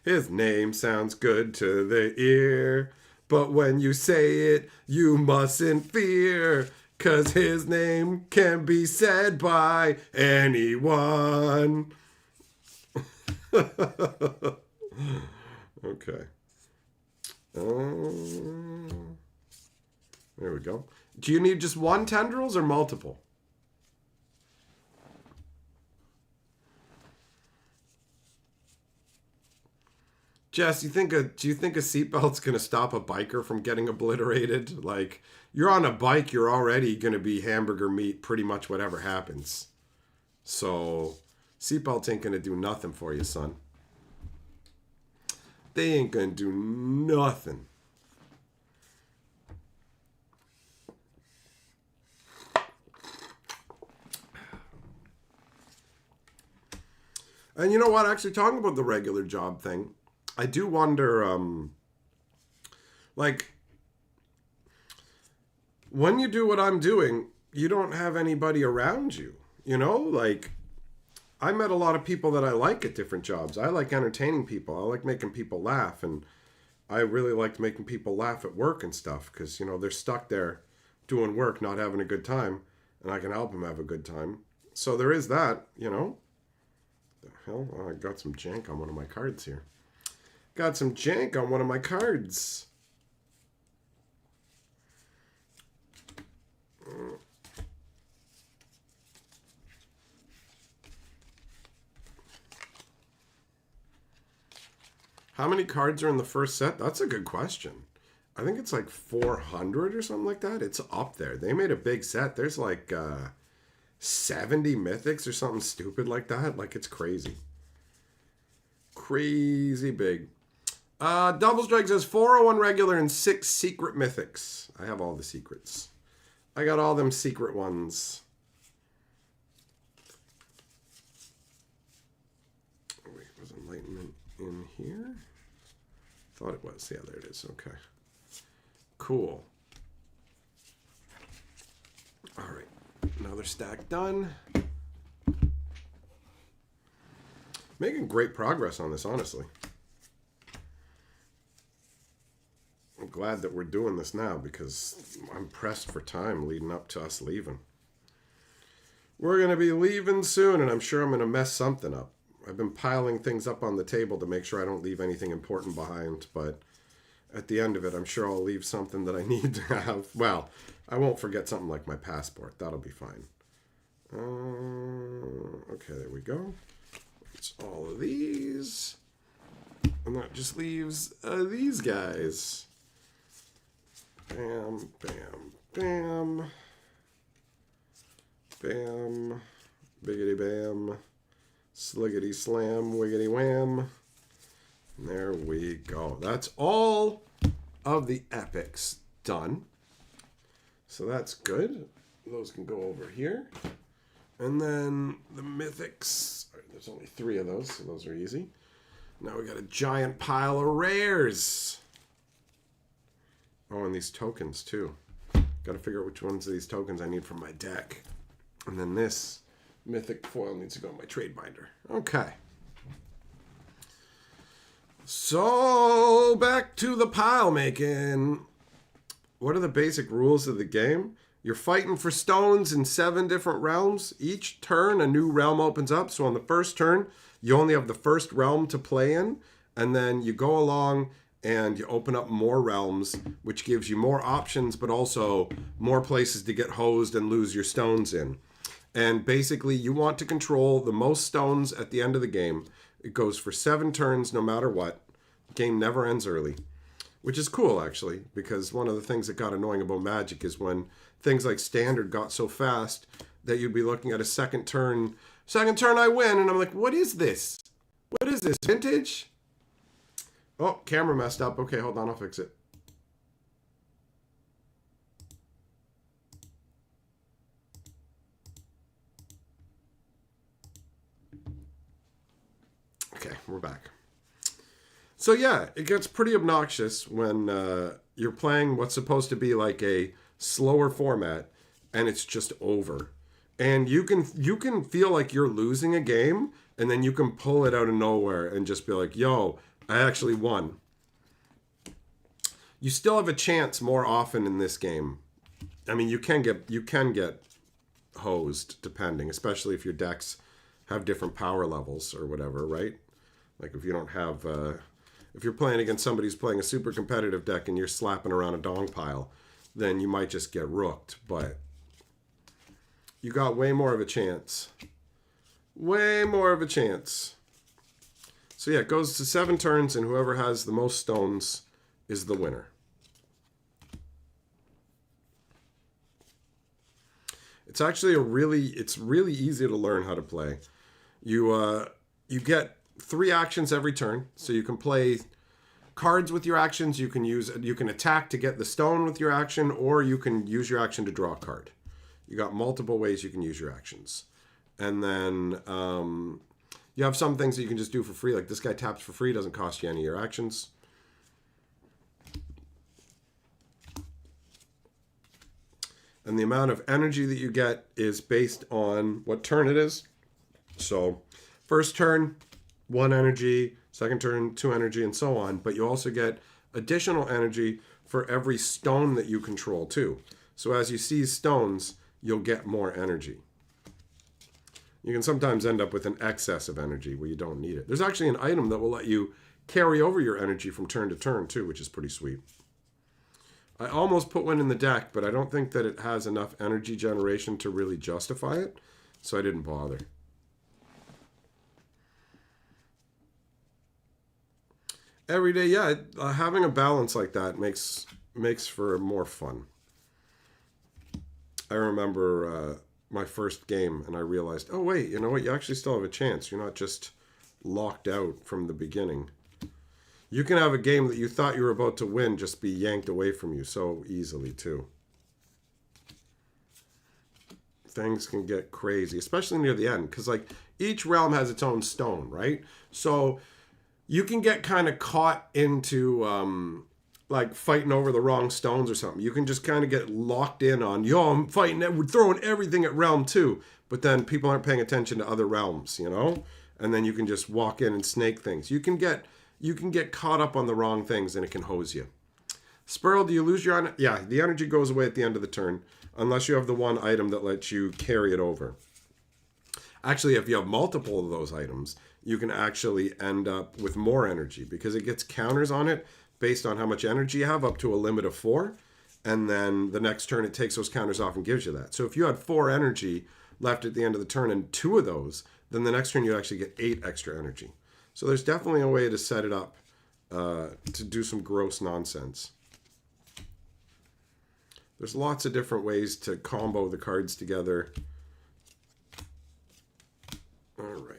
His name sounds good to the ear, but when you say it, you mustn't fear, 'cause his name can be said by anyone. Okay. There we go. Do you need just one tendrils or multiple? Jess, do you think a seatbelt's gonna stop a biker from getting obliterated? Like, you're on a bike, you're already gonna be hamburger meat pretty much whatever happens. So, seatbelt ain't gonna do nothing for you, son. They ain't gonna do nothing. And you know what? Actually, talking about the regular job thing, I do wonder, like, when you do what I'm doing, you don't have anybody around you. You know, like, I met a lot of people that I like at different jobs. I like entertaining people. I like making people laugh. And I really liked making people laugh at work and stuff because, you know, they're stuck there doing work, not having a good time. And I can help them have a good time. So there is that, you know. The hell? Oh, I got some jank on one of my cards here. Got some jank on one of my cards. How many cards are in the first set? That's a good question. I think it's like 400 or something like that. It's up there. They made a big set. There's like 70 mythics or something stupid like that. Like, it's crazy. Crazy big. Double Strike says 401 regular and 6 secret mythics. I have all the secrets. I got all them secret ones. Wait, was Enlightenment in here? Thought it was. Yeah, there it is. Okay. Cool. All right. Another stack done. Making great progress on this, honestly. I'm glad that we're doing this now because I'm pressed for time leading up to us leaving. We're going to be leaving soon, and I'm sure I'm going to mess something up. I've been piling things up on the table to make sure I don't leave anything important behind, but at the end of it, I'm sure I'll leave something that I need to have. Well, I won't forget something like my passport. That'll be fine. Okay, there we go. It's all of these. And that just leaves these guys. Bam, bam, bam. Bam. Biggity bam. Sliggity slam, wiggity wham. And there we go. That's all of the epics done. So that's good. Those can go over here. And then the mythics. There's only 3 of those, so those are easy. Now we got a giant pile of rares. Oh, and these tokens too. Got to figure out which ones of these tokens I need for my deck. And then this mythic foil needs to go in my trade binder. Okay. So, back to the pile making. What are the basic rules of the game? You're fighting for stones in 7 different realms. Each turn, a new realm opens up. So on the first turn, you only have the first realm to play in. And then you go along and you open up more realms, which gives you more options, but also more places to get hosed and lose your stones in. And basically, you want to control the most stones at the end of the game. It goes for 7 turns no matter what. The game never ends early. Which is cool, actually, because one of the things that got annoying about Magic is when things like Standard got so fast that you'd be looking at a second turn. Second turn, I win, and I'm like, what is this? What is this, vintage? Oh, camera messed up. Okay, hold on, I'll fix it. we're back. So yeah, it gets pretty obnoxious when you're playing what's supposed to be like a slower format, and it's just over. And you can feel like you're losing a game, and then you can pull it out of nowhere and just be like, "Yo, I actually won." You still have a chance more often in this game. I mean, you can get hosed depending, especially if your decks have different power levels or whatever, right? Like if you don't have, if you're playing against somebody who's playing a super competitive deck and you're slapping around a dong pile, then you might just get rooked. But you got way more of a chance. Way more of a chance. So yeah, it goes to 7 turns, and whoever has the most stones is the winner. It's actually it's really easy to learn how to play. You get 3 actions every turn, so you can play cards with your actions. You can attack to get the stone with your action, or you can use your action to draw a card. You got multiple ways you can use your actions. And then you have some things that you can just do for free. Like this guy taps for free, doesn't cost you any of your actions. And the amount of energy that you get is based on what turn it is. So first turn, 1 energy. Second turn, 2 energy, and so on. But you also get additional energy for every stone that you control too. So as you seize stones, you'll get more energy. You can sometimes end up with an excess of energy where you don't need it. There's actually an item that will let you carry over your energy from turn to turn too, which is pretty sweet. I almost put one in the deck, but I don't think that it has enough energy generation to really justify it, so I didn't bother. Every day, yeah, having a balance like that makes for more fun. I remember my first game, and I realized, oh wait, you know what? You actually still have a chance. You're not just locked out from the beginning. You can have a game that you thought you were about to win just be yanked away from you so easily, too. Things can get crazy, especially near the end, because like each realm has its own stone, right? So you can get kind of caught into like fighting over the wrong stones or something. You can just kind of get locked in on, yo, I'm fighting, we're throwing everything at realm 2, but then people aren't paying attention to other realms, you know? And then you can just walk in and snake things. You can get caught up on the wrong things, and it can hose you. Spurl, do you lose your... Yeah, the energy goes away at the end of the turn, unless you have the one item that lets you carry it over. Actually, if you have multiple of those items, you can actually end up with more energy, because it gets counters on it based on how much energy you have, up to a limit of 4. And then the next turn, it takes those counters off and gives you that. So if you had 4 energy left at the end of the turn and 2 of those, then the next turn you actually get 8 extra energy. So there's definitely a way to set it up to do some gross nonsense. There's lots of different ways to combo the cards together. All right.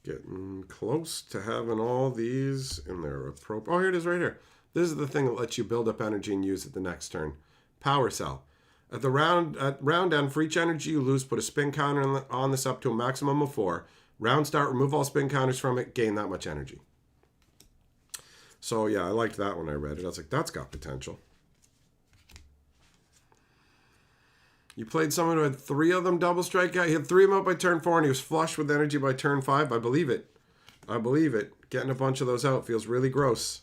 Getting close to having all these in their appropriate... Oh, here it is right here. This is the thing that lets you build up energy and use it the next turn. Power cell. At round end, for each energy you lose, put a spin counter on this up to a maximum of 4. Round start, remove all spin counters from it, gain that much energy. So yeah, I liked that when I read it. I was like, that's got potential. You played someone who had 3 of them double strike out. He had 3 of them out by turn 4, and he was flush with energy by turn 5. I believe it. I believe it. Getting a bunch of those out feels really gross.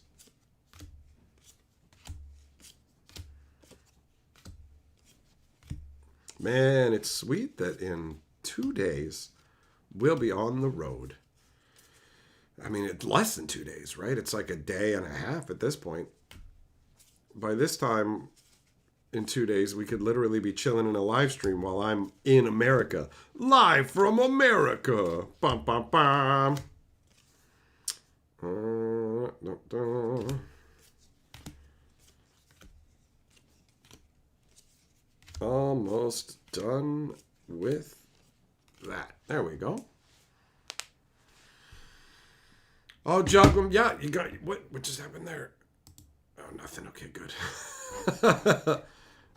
Man, it's sweet that in 2 days, we'll be on the road. I mean, it's less than 2 days, right? It's like a day and a half at this point. By this time, in 2 days, we could literally be chilling in a live stream while I'm in America. Live from America! Bum, bum, bum. Almost done with that. There we go. Oh, Jocelyn, yeah, you got... What just happened there? Oh, nothing. Okay, good.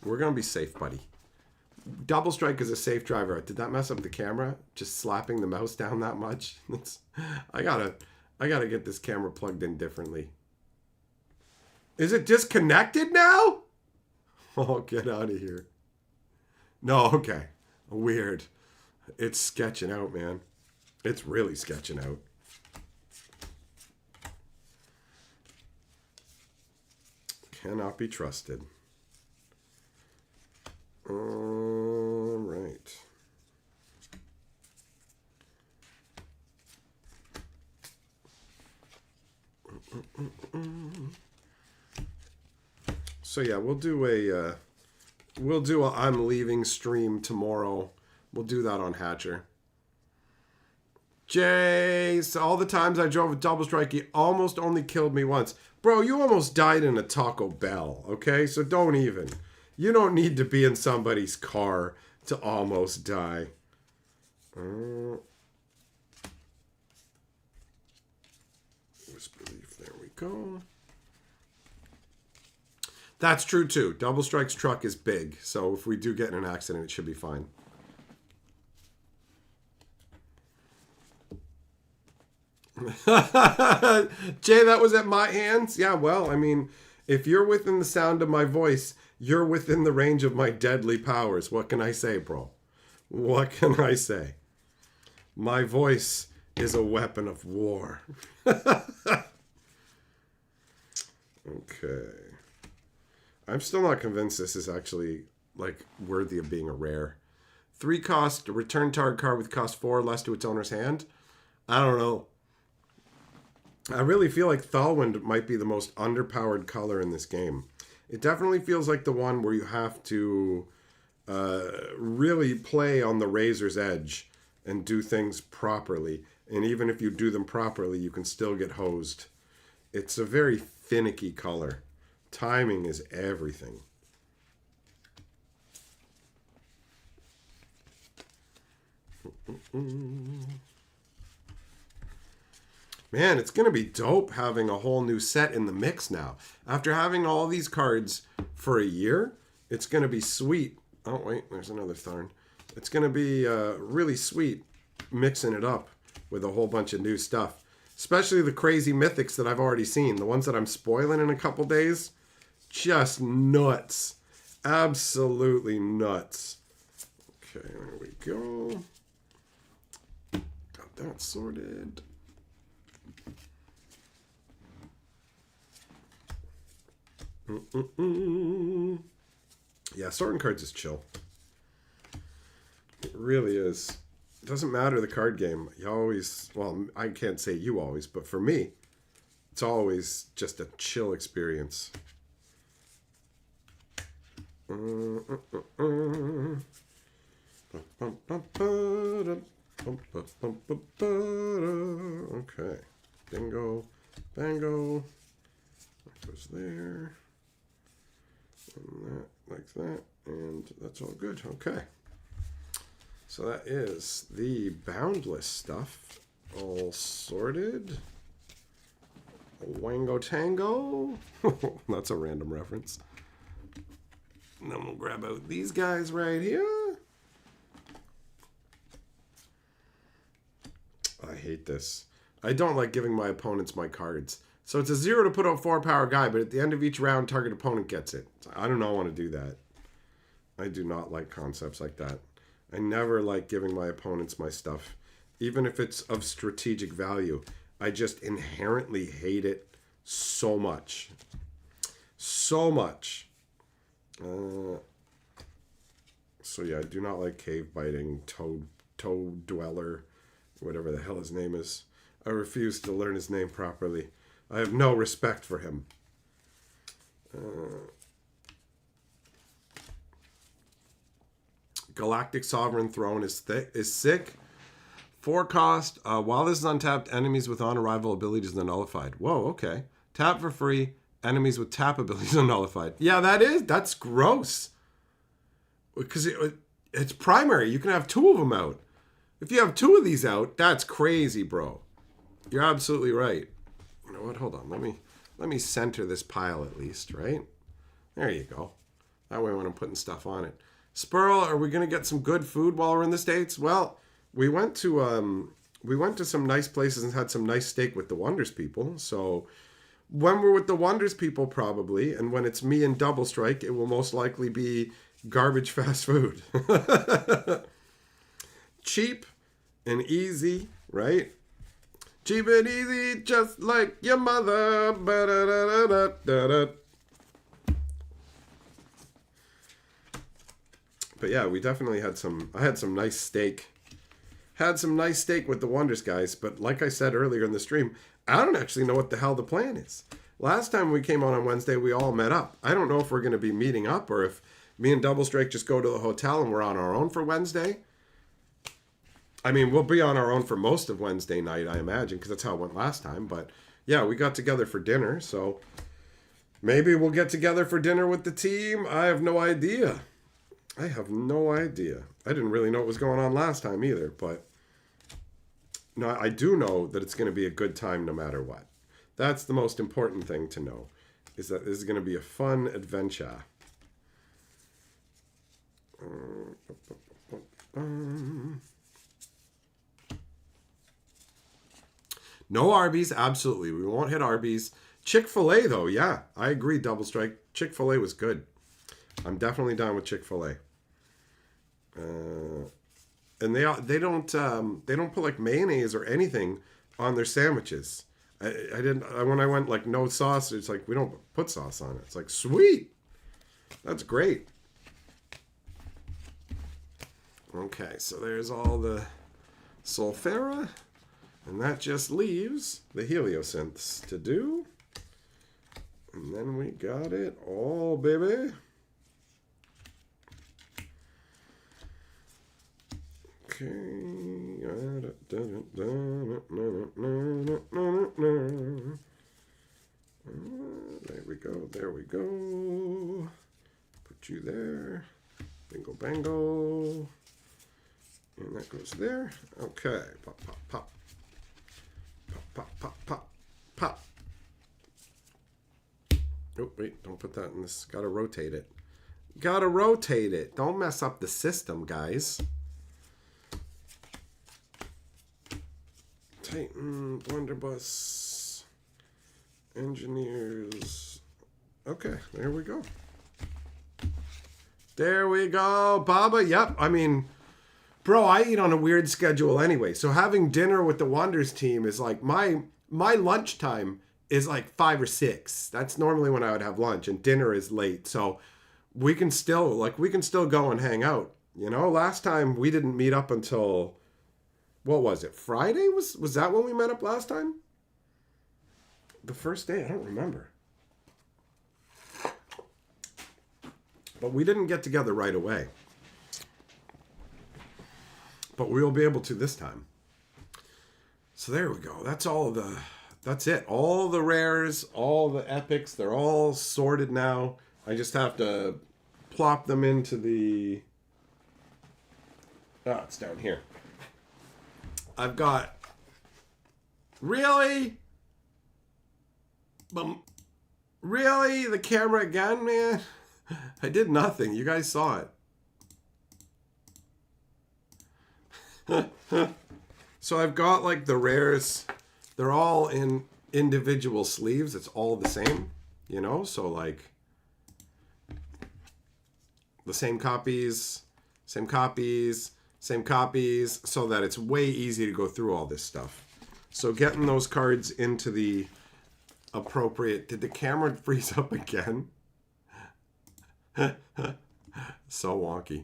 We're going to be safe, buddy. Double strike is a safe driver. Did that mess up the camera? Just slapping the mouse down that much? I gotta get this camera plugged in differently. Is it disconnected now? Oh, get out of here. No, okay. Weird. It's sketching out, man. It's really sketching out. Cannot be trusted. All right. So yeah, we'll do a I'm leaving stream tomorrow. We'll do that on Hatcher. Jace, all the times I drove a double strike, he almost only killed me once. Bro, you almost died in a Taco Bell, okay? So don't even. You don't need to be in somebody's car to almost die. Disbelief, there we go. That's true too. Double Strike's truck is big, so if we do get in an accident, it should be fine. Jay, that was at my hands? Yeah, well, I mean, if you're within the sound of my voice, you're within the range of my deadly powers. What can I say, bro? What can I say? My voice is a weapon of war. Okay. I'm still not convinced this is actually, like, worthy of being a rare. 3 cost, return target card with cost 4, less to its owner's hand. I don't know. I really feel like Thalwind might be the most underpowered color in this game. It definitely feels like the one where you have to really play on the razor's edge and do things properly. And even if you do them properly, you can still get hosed. It's a very finicky color. Timing is everything. Man, it's going to be dope having a whole new set in the mix now. After having all these cards for a year, it's going to be sweet. Oh, wait, there's another Tharn. It's going to be really sweet mixing it up with a whole bunch of new stuff. Especially the crazy mythics that I've already seen. The ones that I'm spoiling in a couple days. Just nuts. Absolutely nuts. Okay, there we go. Got that sorted. Yeah, sorting cards is chill. It really is. It doesn't matter the card game. You always, well, I can't say you always, but for me, it's always just a chill experience. Okay. Bingo. Bango. That goes there. And that, like that. And that's all good. Okay. So that is the Boundless stuff all sorted. Wango Tango. That's a random reference. And then we'll grab out these guys right here. I hate this. I don't like giving my opponents my cards. So it's a 0 to put out 4 power guy, but at the end of each round, target opponent gets it. So I do not want to do that. I do not like concepts like that. I never like giving my opponents my stuff. Even if it's of strategic value. I just inherently hate it so much. So much. So yeah, I do not like cave biting, toad dweller, whatever the hell his name is. I refuse to learn his name properly. I have no respect for him. Galactic Sovereign Throne is sick. 4 cost. While this is untapped, enemies with on-arrival abilities are nullified. Whoa, okay. Tap for free. Enemies with tap abilities are nullified. Yeah, that's gross. Because it's primary. You can have 2 of them out. If you have 2 of these out, that's crazy, bro. You're absolutely right. You know what? Hold on. Let me center this pile at least, right? There you go. That way when I'm putting stuff on it. Spurl, are we gonna get some good food while we're in the States? Well, we went to some nice places and had some nice steak with the Wonders people. So when we're with the Wonders people, probably, and when it's me and Double Strike, it will most likely be garbage fast food. Cheap and easy, right? Cheap and easy, just like your mother. Ba-da-da-da-da-da. But yeah, we definitely had some. I had some nice steak. Had some nice steak with the Wonders guys. But like I said earlier in the stream, I don't actually know what the hell the plan is. Last time we came on Wednesday, we all met up. I don't know if we're going to be meeting up or if me and Double Strike just go to the hotel and we're on our own for Wednesday. I mean, we'll be on our own for most of Wednesday night, I imagine, because that's how it went last time. But yeah, we got together for dinner, so maybe we'll get together for dinner with the team. I have no idea. I have no idea. I didn't really know what was going on last time either, but no, I do know that it's going to be a good time no matter what. That's the most important thing to know, is that this is going to be a fun adventure. No Arby's, absolutely. We won't hit Arby's. Chick-fil-A, though, yeah. I agree, Double Strike. Chick-fil-A was good. I'm definitely down with Chick-fil-A. And they don't put like mayonnaise or anything on their sandwiches. When I went like no sauce, it's like we don't put sauce on it. It's like sweet. That's great. Okay, so there's all the sulfura, and that just leaves the heliosynths to do. And then we got it all, baby. Okay. There we go. There we go. Put you there. Bingo, bango. And that goes there. Okay. Pop, pop, pop. Pop, pop, pop, pop, pop. Oh, wait. Don't put that in this. Gotta rotate it. Gotta rotate it. Don't mess up the system, guys. Titan, blunderbuss, engineers. Okay, there we go. There we go, Baba. Yep, I mean, bro, I eat on a weird schedule anyway. So having dinner with the Wonders team is like my lunchtime is like 5 or 6. That's normally when I would have lunch, and dinner is late. So we can still go and hang out. You know, last time we didn't meet up until, what was it? Friday? Was that when we met up last time? The first day? I don't remember. But we didn't get together right away. But we'll be able to this time. So there we go. That's it. All the rares, all the epics, they're all sorted now. I just have to plop them into the... Oh, it's down here. I've got... Really? Really? The camera again, man? I did nothing. You guys saw it. So I've got like the rares. They're all in individual sleeves. It's all the same, you know? So like the same copies, so that it's way easy to go through all this stuff. So getting those cards into the appropriate... Did the camera freeze up again? So wonky.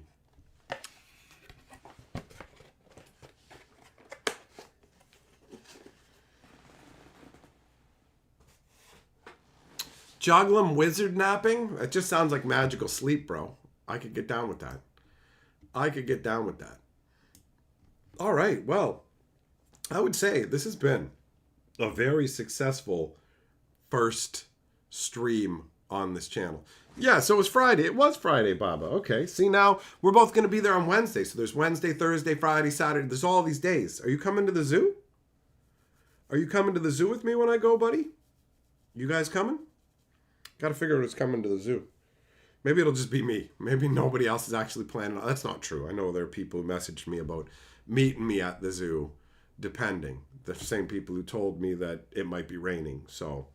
Joglum wizard napping? That just sounds like magical sleep, bro. I could get down with that. All right, well, I would say this has been a very successful first stream on this channel. Yeah, so it was Friday. It was Friday, Baba. Okay, see, now we're both going to be there on Wednesday. So there's Wednesday, Thursday, Friday, Saturday. There's all these days. Are you coming to the zoo? Are you coming to the zoo with me when I go, buddy? You guys coming? Got to figure out who's coming to the zoo. Maybe it'll just be me. Maybe nobody else is actually planning. That's not true. I know there are people who messaged me about meeting me at the zoo, depending. The same people who told me that it might be raining. So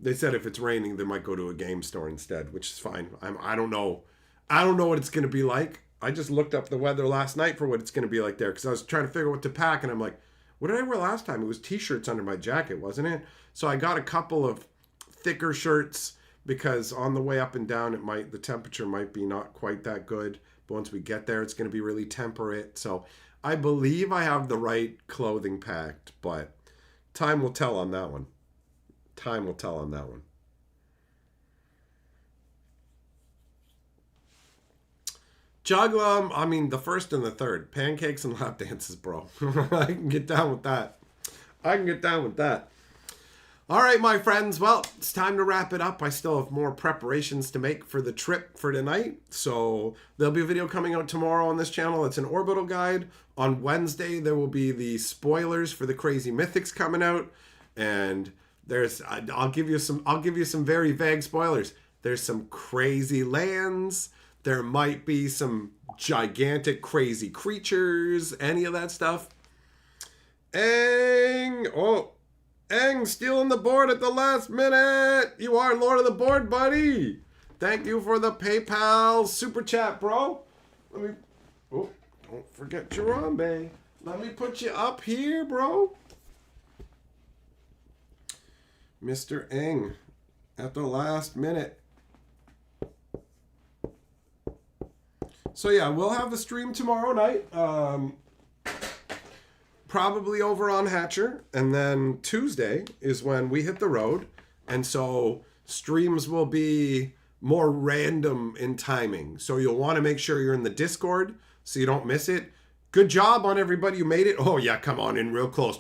they said if it's raining, they might go to a game store instead, which is fine. I don't know. I don't know what it's going to be like. I just looked up the weather last night for what it's going to be like there because I was trying to figure out what to pack, and I'm like, what did I wear last time? It was t-shirts under my jacket, wasn't it? So I got a couple of thicker shirts because on the way up and down, the temperature might be not quite that good. But once we get there, it's going to be really temperate. So I believe I have the right clothing packed, but time will tell on that one. Time will tell on that one. Juggalo, I mean, the first and the third. Pancakes and lap dances, bro. I can get down with that. I can get down with that. All right, my friends. Well, it's time to wrap it up. I still have more preparations to make for the trip for tonight. So there'll be a video coming out tomorrow on this channel. It's an orbital guide. On Wednesday, there will be the spoilers for the Crazy Mythics coming out. And I'll give you some very vague spoilers. There's some crazy lands. There might be some gigantic crazy creatures, any of that stuff. Eng stealing the board at the last minute. You are Lord of the Board, buddy. Thank you for the PayPal super chat, bro. Don't forget Jarambe. Let me put you up here, bro. Mr. Eng at the last minute. So yeah, we'll have the stream tomorrow night. Probably over on Hatcher. And then Tuesday is when we hit the road. And so streams will be more random in timing. So you'll want to make sure you're in the Discord so you don't miss it. Good job on everybody who made it. Oh yeah, come on in real close.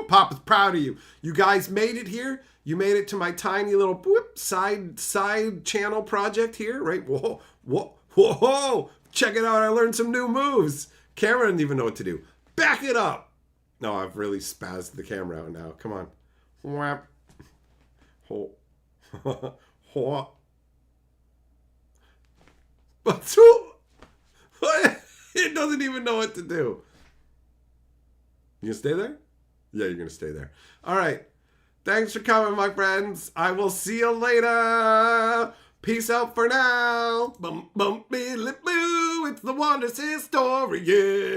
Pop is proud of you. You guys made it here. You made it to my tiny little side channel project here, right? Whoa, check it out. I learned some new moves. Camera didn't even know what to do. Back it up. No, I've really spazzed the camera out now. Come on. Whap. Ho. Ho. But it doesn't even know what to do. You gonna stay there? Yeah, you're gonna stay there. All right. Thanks for coming, my friends. I will see you later. Peace out for now. Bum, bum, lip, boo. It's the Wonders Historian.